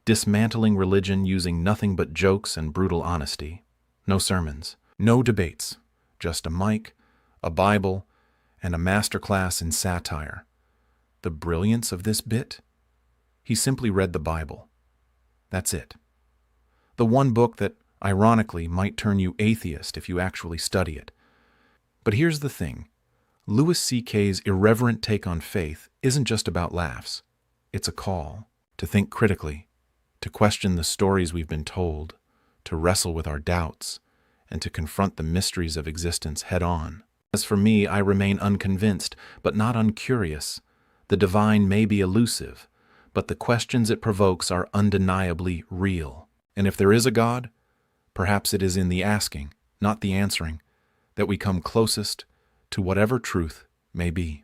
Dismantling religion using nothing but jokes and brutal honesty. No sermons. No debates. Just a mic, a Bible, and a masterclass in satire. The brilliance of this bit? He simply read the Bible. That's it. The one book that, ironically, might turn you atheist if you actually study it. But here's the thing. Louis C.K.'s irreverent take on faith isn't just about laughs. It's a call to think critically, to question the stories we've been told, to wrestle with our doubts, and to confront the mysteries of existence head-on. As for me, I remain unconvinced, but not uncurious. The divine may be elusive, but the questions it provokes are undeniably real. And if there is a God, perhaps it is in the asking, not the answering, that we come closest to whatever truth may be.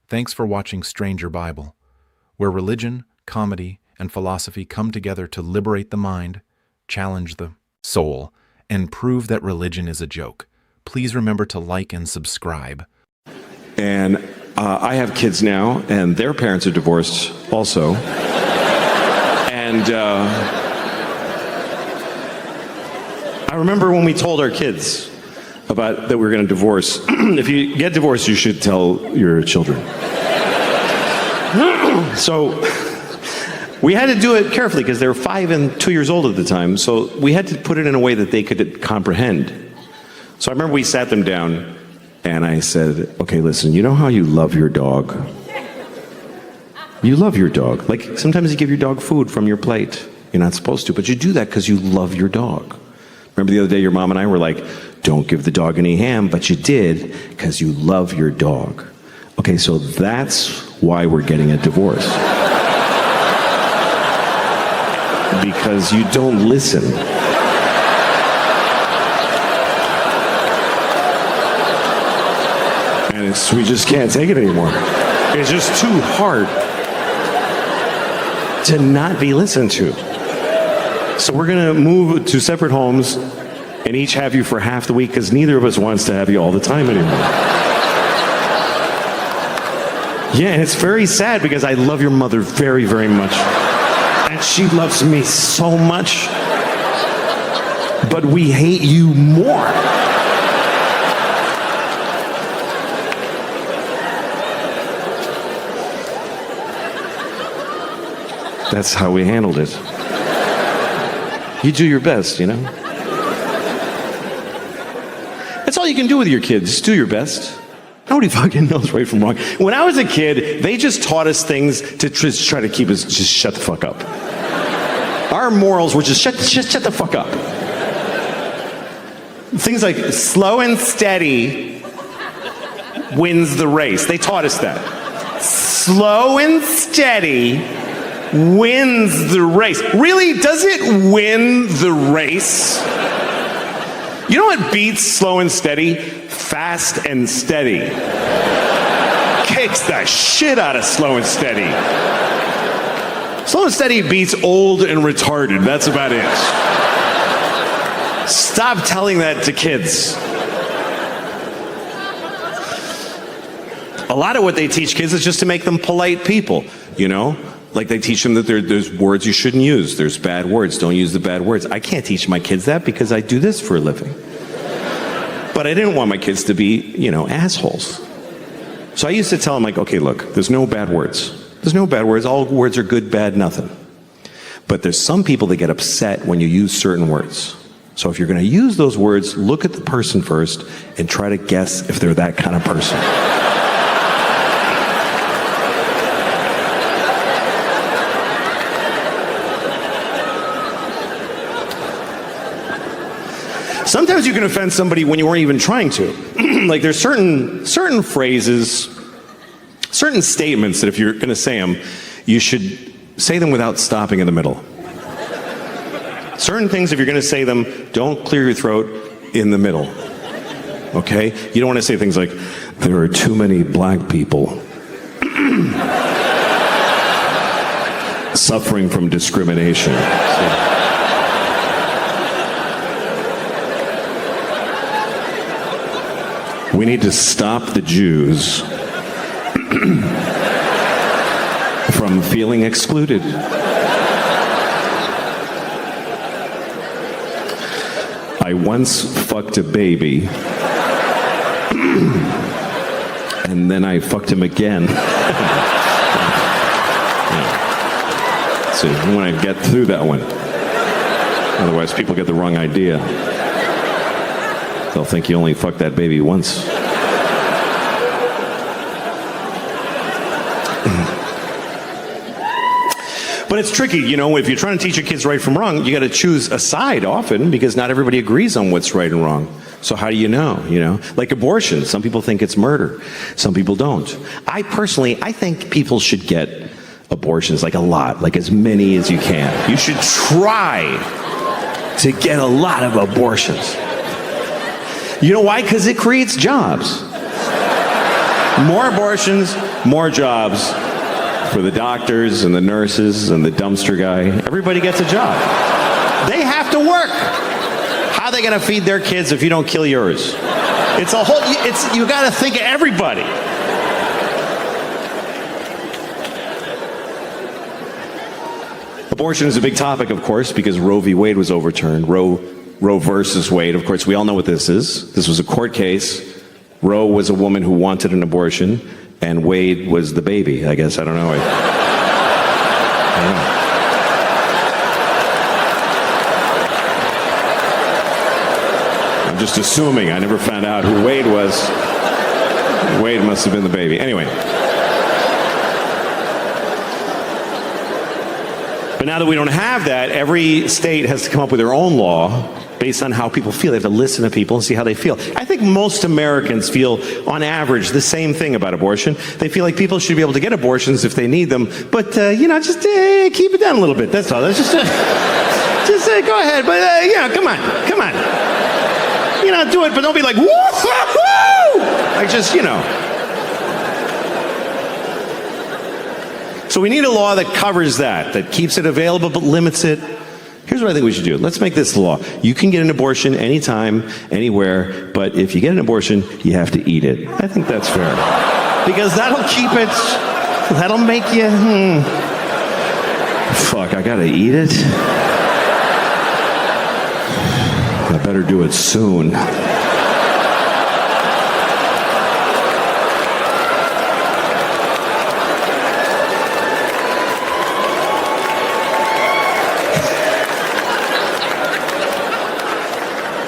Thanks for watching Stranger Bible, where religion, comedy, and philosophy come together to liberate the mind, challenge the soul, and prove that religion is a joke. Please remember to like and subscribe. And I have kids now, and their parents are divorced also. And I remember when we told our kids about that we were going to divorce. If you get divorced, you should tell your children. So we had to do it carefully because they were 5 and 2 years old at the time. So we had to put it in a way that they could comprehend. So I remember we sat them down and I said, okay, listen, you know how you love your dog? You love your dog. Like sometimes you give your dog food from your plate. You're not supposed to, but you do that because you love your dog. Remember the other day your mom and I were like, don't give the dog any ham, but you did because you love your dog. Okay, so that's why we're getting a divorce. Because you don't listen. And we just can't take it anymore. It's just too hard to not be listened to. So we're gonna move to separate homes and each have you for half the week because neither of us wants to have you all the time anymore. Yeah, and it's very sad because I love your mother very, very much. And she loves me so much. But we hate you more. That's how we handled it. You do your best, you know? That's all you can do with your kids, just do your best. Nobody fucking knows right from wrong. When I was a kid, they just taught us things to just try to keep us, just shut the fuck up. Our morals were just shut the fuck up. Things like slow and steady wins the race. They taught us that. Slow and steady wins the race. Really, does it win the race? You know what beats slow and steady? Fast and steady. Kicks the shit out of slow and steady. Slow and steady beats old and retarded. That's about it. Stop telling that to kids. A lot of what they teach kids is just to make them polite people, you know? Like they teach them that there's words you shouldn't use. There's bad words. Don't use the bad words. I can't teach my kids that because I do this for a living. But I didn't want my kids to be, you know, assholes. So I used to tell them, like, okay, look, there's no bad words. There's no bad words. All words are good, bad, nothing. But there's some people that get upset when you use certain words. So if you're going to use those words, look at the person first and try to guess if they're that kind of person. Sometimes you can offend somebody when you weren't even trying to. Like there's certain phrases, certain statements that if you're going to say them, you should say them without stopping in the middle. Certain things, if you're going to say them, don't clear your throat in the middle. Okay? You don't want to say things like, there are too many black people suffering from discrimination. We need to stop the Jews from feeling excluded. I once fucked a baby, and then I fucked him again. So you want to get through that one. Otherwise, people get the wrong idea. They'll think you only fucked that baby once. But it's tricky, you know, if you're trying to teach your kids right from wrong, you got to choose a side often because not everybody agrees on what's right and wrong. So how do you know, Like abortion, some people think it's murder. Some people don't. I think people should get abortions, like a lot, like as many as you can. You should try to get a lot of abortions. You know why? Because it creates jobs. More abortions, more jobs for the doctors and the nurses and the dumpster guy. Everybody gets a job. They have to work. How are they going to feed their kids if you don't kill yours? You got to think of everybody. Abortion is a big topic, of course, because Roe v. Wade was overturned. Roe versus Wade. Of course, we all know what this is. This was a court case. Roe was a woman who wanted an abortion, and Wade was the baby, I guess. I don't know. I don't know. I'm just assuming. I never found out who Wade was. Wade must have been the baby. Anyway. But now that we don't have that, every state has to come up with their own law based on how people feel. They have to listen to people and see how they feel. I think most Americans feel, on average, the same thing about abortion. They feel like people should be able to get abortions if they need them, but, just keep it down a little bit. That's all. That's just go ahead, but, come on. Do it, but don't be like, woo-hoo-hoo! Like, So we need a law that covers that keeps it available but limits it. Here's what I think we should do. Let's make this law. You can get an abortion anytime, anywhere, but if you get an abortion, you have to eat it. I think that's fair. Because that'll make you, fuck, I gotta eat it? I better do it soon.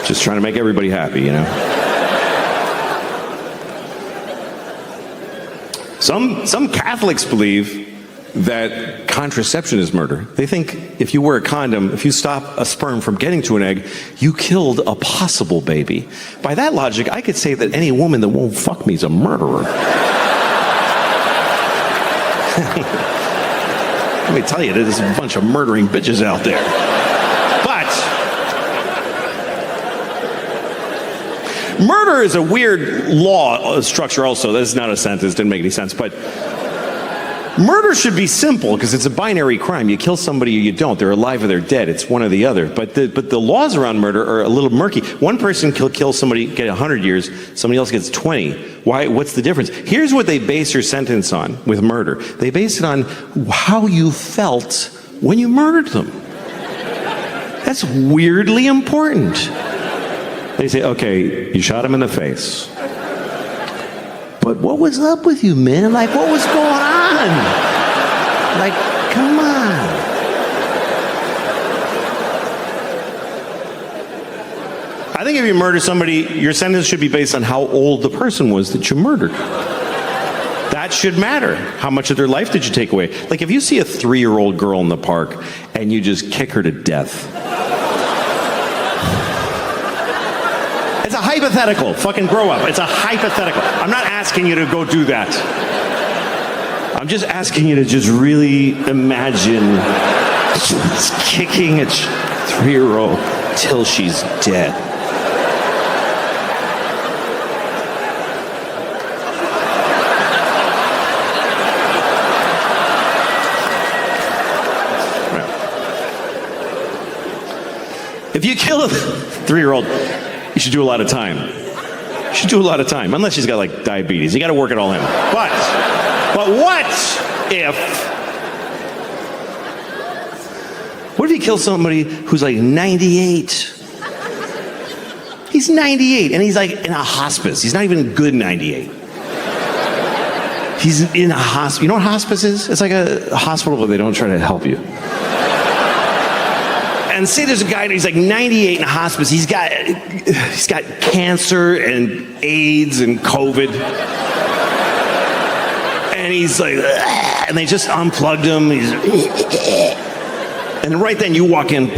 Just trying to make everybody happy, Some Catholics believe that contraception is murder. They think if you wear a condom, if you stop a sperm from getting to an egg, you killed a possible baby. By that logic, I could say that any woman that won't fuck me is a murderer. Let me tell you, there's a bunch of murdering bitches out there. Murder is a weird law structure also. That's not a sentence, didn't make any sense. But murder should be simple because it's a binary crime. You kill somebody or you don't. They're alive or they're dead. It's one or the other. But the laws around murder are a little murky. One person can kill somebody, get 100 years. Somebody else gets 20. Why? What's the difference? Here's what they base your sentence on with murder. They base it on how you felt when you murdered them. That's weirdly important. They say, okay, you shot him in the face. But what was up with you, man? Like, what was going on? Like, come on. I think if you murder somebody, your sentence should be based on how old the person was that you murdered. That should matter. How much of their life did you take away? Like, if you see a 3-year-old girl in the park and you just kick her to death, it's a hypothetical. Fucking grow up. It's a hypothetical. I'm not asking you to go do that. I'm just asking you to just really imagine kicking a 3-year-old till she's dead. If you kill a 3-year-old, you should do a lot of time. You should do a lot of time, unless she's got like diabetes. You got to work it all in. But what if you kill somebody who's like 98? He's 98 and he's like in a hospice. He's not even good 98. He's in a hospice. You know what hospice is? It's like a hospital where they don't try to help you. And say there's a guy he's like 98 in a hospice. He's got cancer and AIDS and COVID. And he's like, and they just unplugged him. And right then you walk in.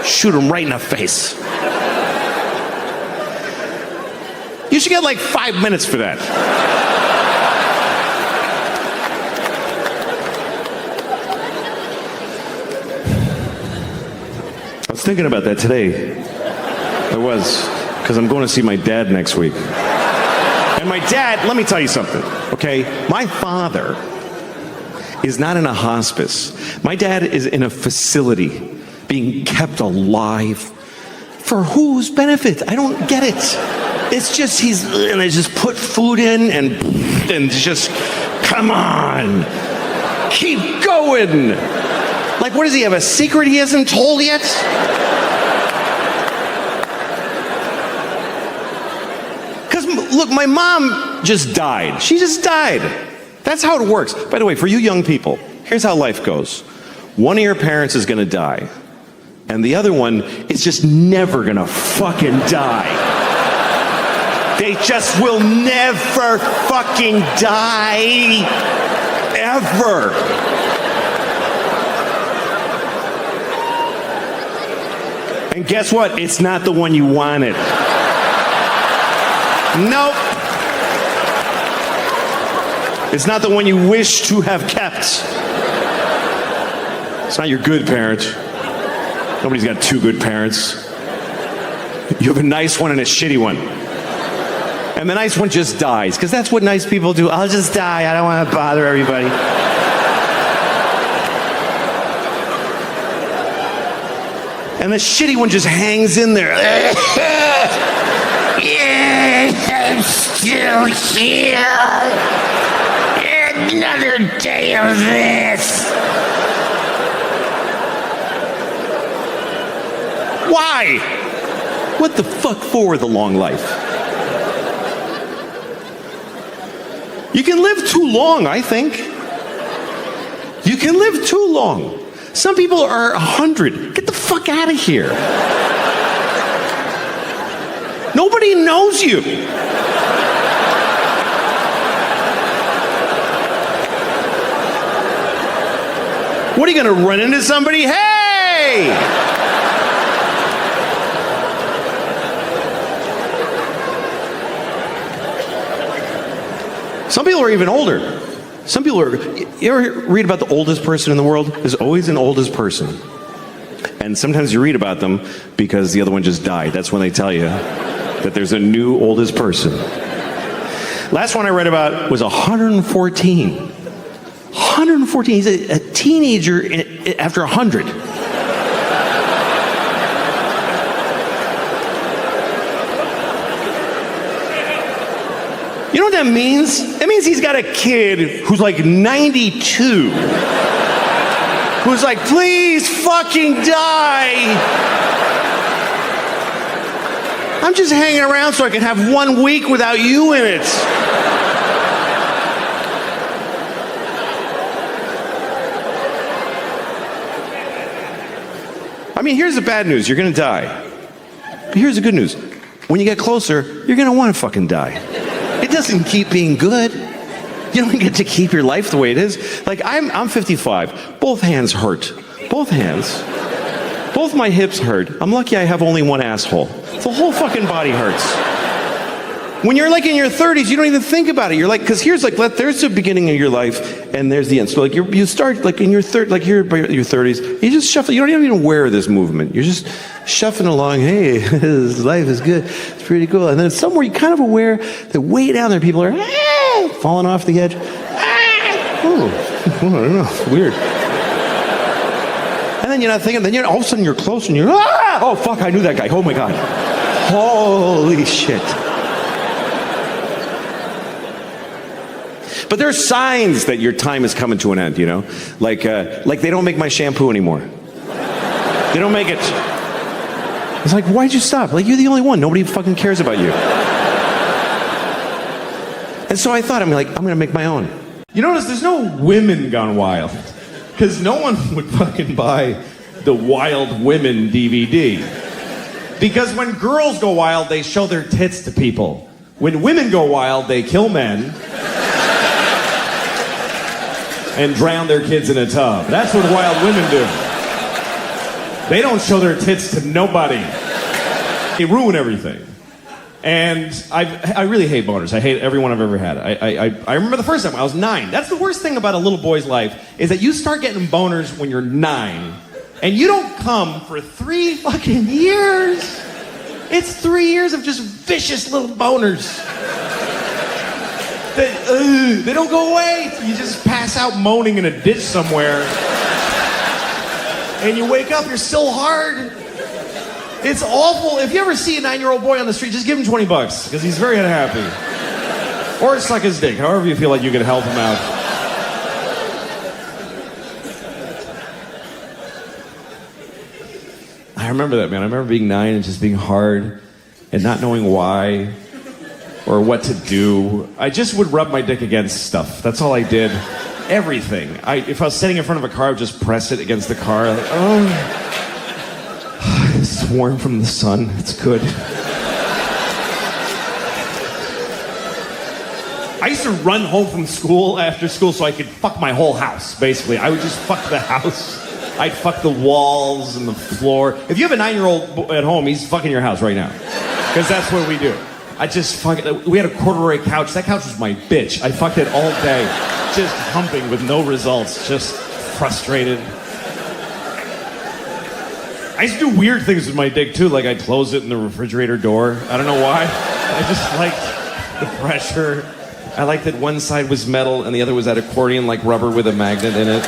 Shoot him right in the face. You should get like 5 minutes for that. I was thinking about that today. I was, because I'm going to see my dad next week. And my dad, let me tell you something, okay? My father is not in a hospice. My dad is in a facility being kept alive. For whose benefit? I don't get it. It's just and they just put food in and just come on. Keep going. Like, what does he have, a secret he hasn't told yet? Because, look, my mom just died. She just died. That's how it works. By the way, for you young people, here's how life goes. One of your parents is going to die, and the other one is just never going to fucking die. They just will never fucking die. Ever. And guess what? It's not the one you wanted. Nope. It's not the one you wish to have kept. It's not your good parent. Nobody's got two good parents. You have a nice one and a shitty one. And the nice one just dies, because that's what nice people do. I'll just die. I don't want to bother everybody. And the shitty one just hangs in there. Yeah, I'm still here. Another day of this. Why? What the fuck for the long life? You can live too long, I think. You can live too long. Some people are 100. Get the fuck out of here. Nobody knows you. What, are you going to run into somebody? Hey! Some people are even older. Some people are... You ever read about the oldest person in the world? There's always an oldest person. And sometimes you read about them because the other one just died. That's when they tell you that there's a new oldest person. Last one I read about was 114. 114. He's a teenager after 100. You know what that means? That means he's got a kid who's like 92. Who's like, please fucking die. I'm just hanging around so I can have 1 week without you in it. I mean, here's the bad news. You're going to die. But here's the good news. When you get closer, you're going to want to fucking die. It doesn't keep being good. You don't get to keep your life the way it is. Like, I'm 55. Both hands hurt. Both hands. Both my hips hurt. I'm lucky I have only one asshole. The whole fucking body hurts. When you're like in your 30s, you don't even think about it. You're like, because here's like, there's the beginning of your life, and there's the end. So like, you start like in your like you're your 30s. You just shuffle. You don't even aware of this movement. You're just shuffling along. Hey, this life is good. It's pretty cool. And then somewhere you're kind of aware that way down there, people are falling off the edge. Oh, I don't know. It's weird. And then you're not thinking. Then you're all of a sudden you're close, and you're oh fuck, I knew that guy. Oh my god. Holy shit. But there are signs that your time is coming to an end, you know? Like they don't make my shampoo anymore. They don't make it. It's like, why'd you stop? Like, you're the only one. Nobody fucking cares about you. And so I thought, I'm gonna make my own. You notice there's no women gone wild. Because no one would fucking buy the Wild Women DVD. Because when girls go wild, they show their tits to people. When women go wild, they kill men and drown their kids in a tub. That's what wild women do. They don't show their tits to nobody. They ruin everything. And I really hate boners. I hate every one I've ever had. I remember the first time I was 9. That's the worst thing about a little boy's life, is that you start getting boners when you're 9, and you don't come for 3 fucking years. It's 3 years of just vicious little boners. They don't go away. You just pass out moaning in a ditch somewhere. And you wake up, you're still hard. It's awful. If you ever see a 9-year-old boy on the street, just give him $20, because he's very unhappy. Or suck his dick, however you feel like you can help him out. I remember that, man. I remember being 9 and just being hard and not knowing why or what to do. I just would rub my dick against stuff. That's all I did. Everything. If I was sitting in front of a car, I would just press it against the car. Like, oh, it's warm from the sun. It's good. I used to run home from school after school so I could fuck my whole house, basically. I would just fuck the house. I'd fuck the walls and the floor. If you have a 9-year-old at home, he's fucking your house right now. Because that's what we do. We had a corduroy couch. That couch was my bitch. I fucked it all day. Just humping with no results. Just frustrated. I used to do weird things with my dick too. Like I'd close it in the refrigerator door. I don't know why. I just liked the pressure. I liked that one side was metal and the other was that accordion like rubber with a magnet in it.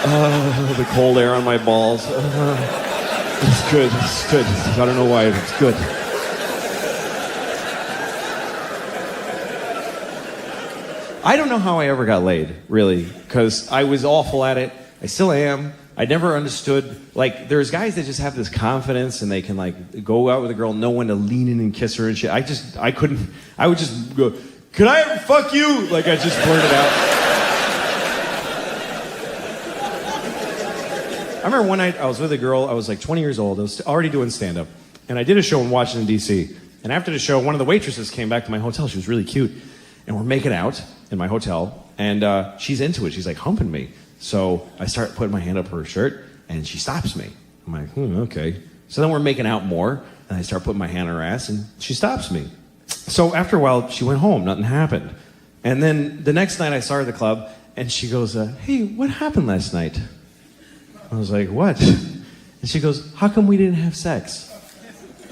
The cold air on my balls. It's good. It's good. I don't know why. It's good. I don't know how I ever got laid, really, because I was awful at it. I still am. I never understood, like, there's guys that just have this confidence and they can, like, go out with a girl, know when to lean in and kiss her and shit. I couldn't, I would just go, could I ever fuck you? Like, I just blurted it out. I remember one night I was with a girl, I was like 20 years old, I was already doing stand-up, and I did a show in Washington, D.C., and after the show, one of the waitresses came back to my hotel. She was really cute, and we're making out in my hotel, and she's into it. She's like humping me. So I start putting my hand up her shirt, and she stops me. I'm like, okay. So then we're making out more, and I start putting my hand on her ass, and she stops me. So after a while, she went home. Nothing happened. And then the next night, I saw her at the club, and she goes, hey, what happened last night? I was like, what? And she goes, how come we didn't have sex?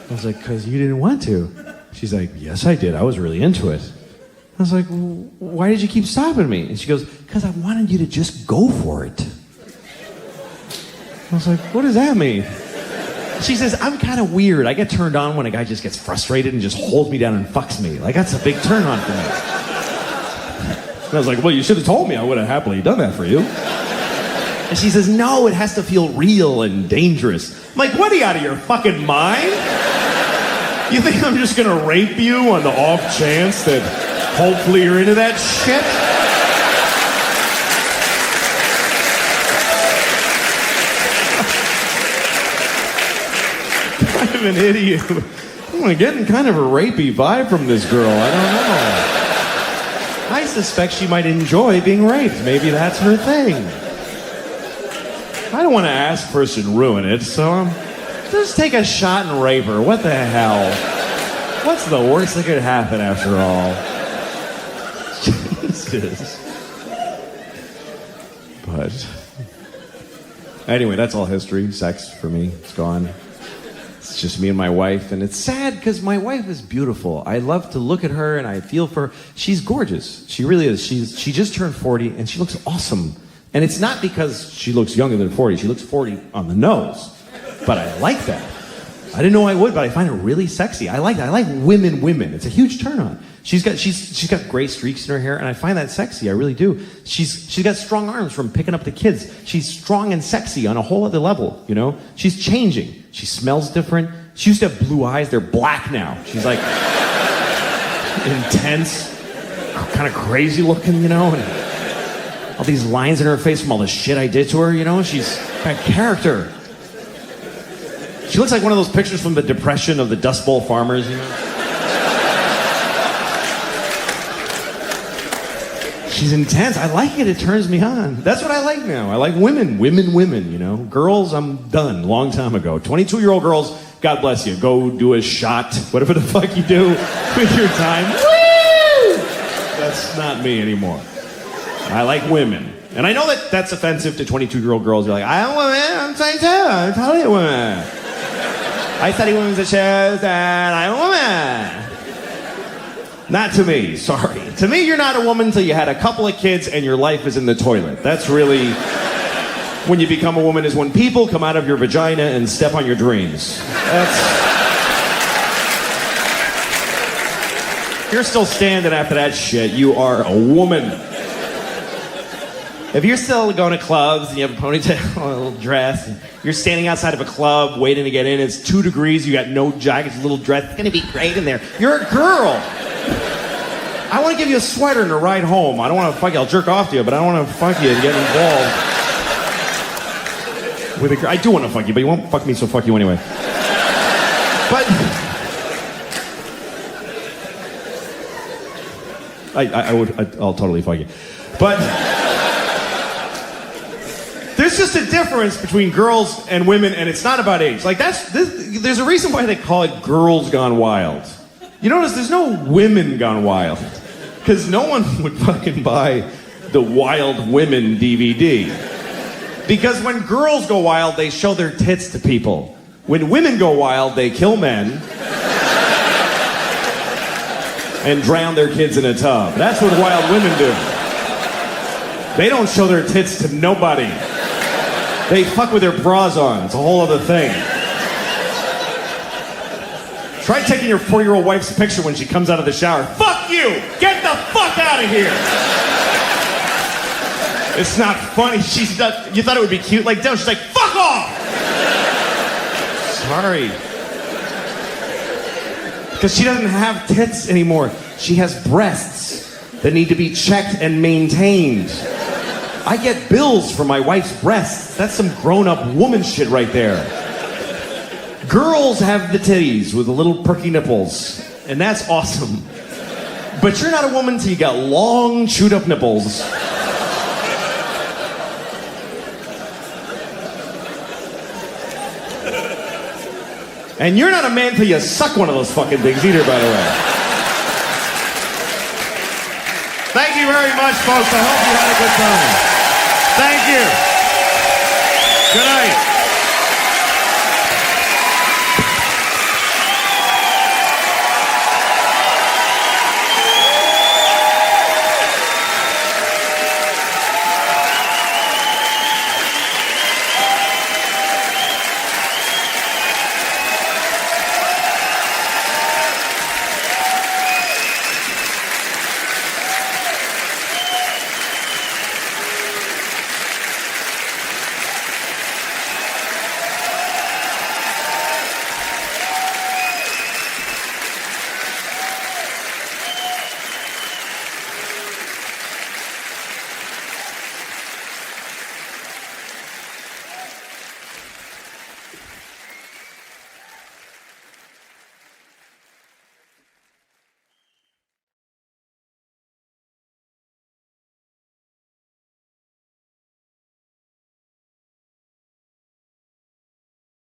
I was like, because you didn't want to. She's like, yes, I did. I was really into it. I was like, why did you keep stopping me? And she goes, because I wanted you to just go for it. I was like, what does that mean? She says, I'm kind of weird. I get turned on when a guy just gets frustrated and just holds me down and fucks me. Like, that's a big turn on for me. And I was like, well, you should have told me. I would have happily done that for you. And she says, no, it has to feel real and dangerous. I'm like, what, are you out of your fucking mind? You think I'm just gonna rape you on the off chance that hopefully you're into that shit? I'm an idiot. I'm getting kind of a rapey vibe from this girl. I don't know. I suspect she might enjoy being raped. Maybe that's her thing. I don't want to ask first and ruin it, so just take a shot and rape her. What the hell? What's the worst that could happen after all? Jesus. But anyway, that's all history. Sex for me, it's gone. It's just me and my wife, and it's sad because my wife is beautiful. I love to look at her and I feel for her. She's gorgeous. She really is. She just turned 40 and she looks awesome. And it's not because she looks younger than 40. She looks 40 on the nose. But I like that. I didn't know I would, but I find it really sexy. I like that. I like women. It's a huge turn on. She's got gray streaks in her hair, and I find that sexy. I really do. She's got strong arms from picking up the kids. She's strong and sexy on a whole other level, you know? She's changing. She smells different. She used to have blue eyes. They're black now. She's like intense, kind of crazy looking, you know? And all these lines in her face from all the shit I did to her, you know? She's got character. She looks like one of those pictures from the Depression of the Dust Bowl farmers, you know? She's intense. I like it. It turns me on. That's what I like now. I like women, you know? Girls, I'm done. Long time ago. 22-year-old girls, God bless you. Go do a shot. Whatever the fuck you do with your time. Woo! That's not me anymore. I like women. And I know that that's offensive to 22-year-old girls. You're like, I'm a woman, I'm 22, I'm totally a woman. I study women's issues and I'm a woman. Not to me, sorry. To me, you're not a woman until you had a couple of kids and your life is in the toilet. That's really, when you become a woman, is when people come out of your vagina and step on your dreams. You're still standing after that shit. You are a woman. If you're still going to clubs and you have a ponytail and a little dress, and you're standing outside of a club waiting to get in, it's 2 degrees, you got no jacket, a little dress, it's gonna be great in there. You're a girl. I want to give you a sweater and a ride home. I don't want to fuck you, I'll jerk off to you, but I don't want to fuck you and get involved with a girl. I do want to fuck you, but you won't fuck me, so fuck you anyway. But I'll totally fuck you. But there's just a difference between girls and women, and it's not about age. Like there's a reason why they call it Girls Gone Wild. You notice there's no Women Gone Wild, because no one would fucking buy the Wild Women DVD. Because when girls go wild, they show their tits to people. When women go wild, they kill men and drown their kids in a tub. That's what wild women do. They don't show their tits to nobody. They fuck with their bras on. It's a whole other thing. Try taking your 4-year-old wife's picture when she comes out of the shower. Fuck you! Get the fuck out of here! It's not funny. She's not. You thought it would be cute? Like, no, she's like, fuck off! Sorry. Because she doesn't have tits anymore. She has breasts that need to be checked and maintained. I get bills for my wife's breasts. That's some grown-up woman shit right there. Girls have the titties with the little perky nipples, and that's awesome. But you're not a woman till you got long, chewed-up nipples. And you're not a man till you suck one of those fucking things either, by the way. Thank you very much, folks. I hope you had a good time. Thank you. Good night.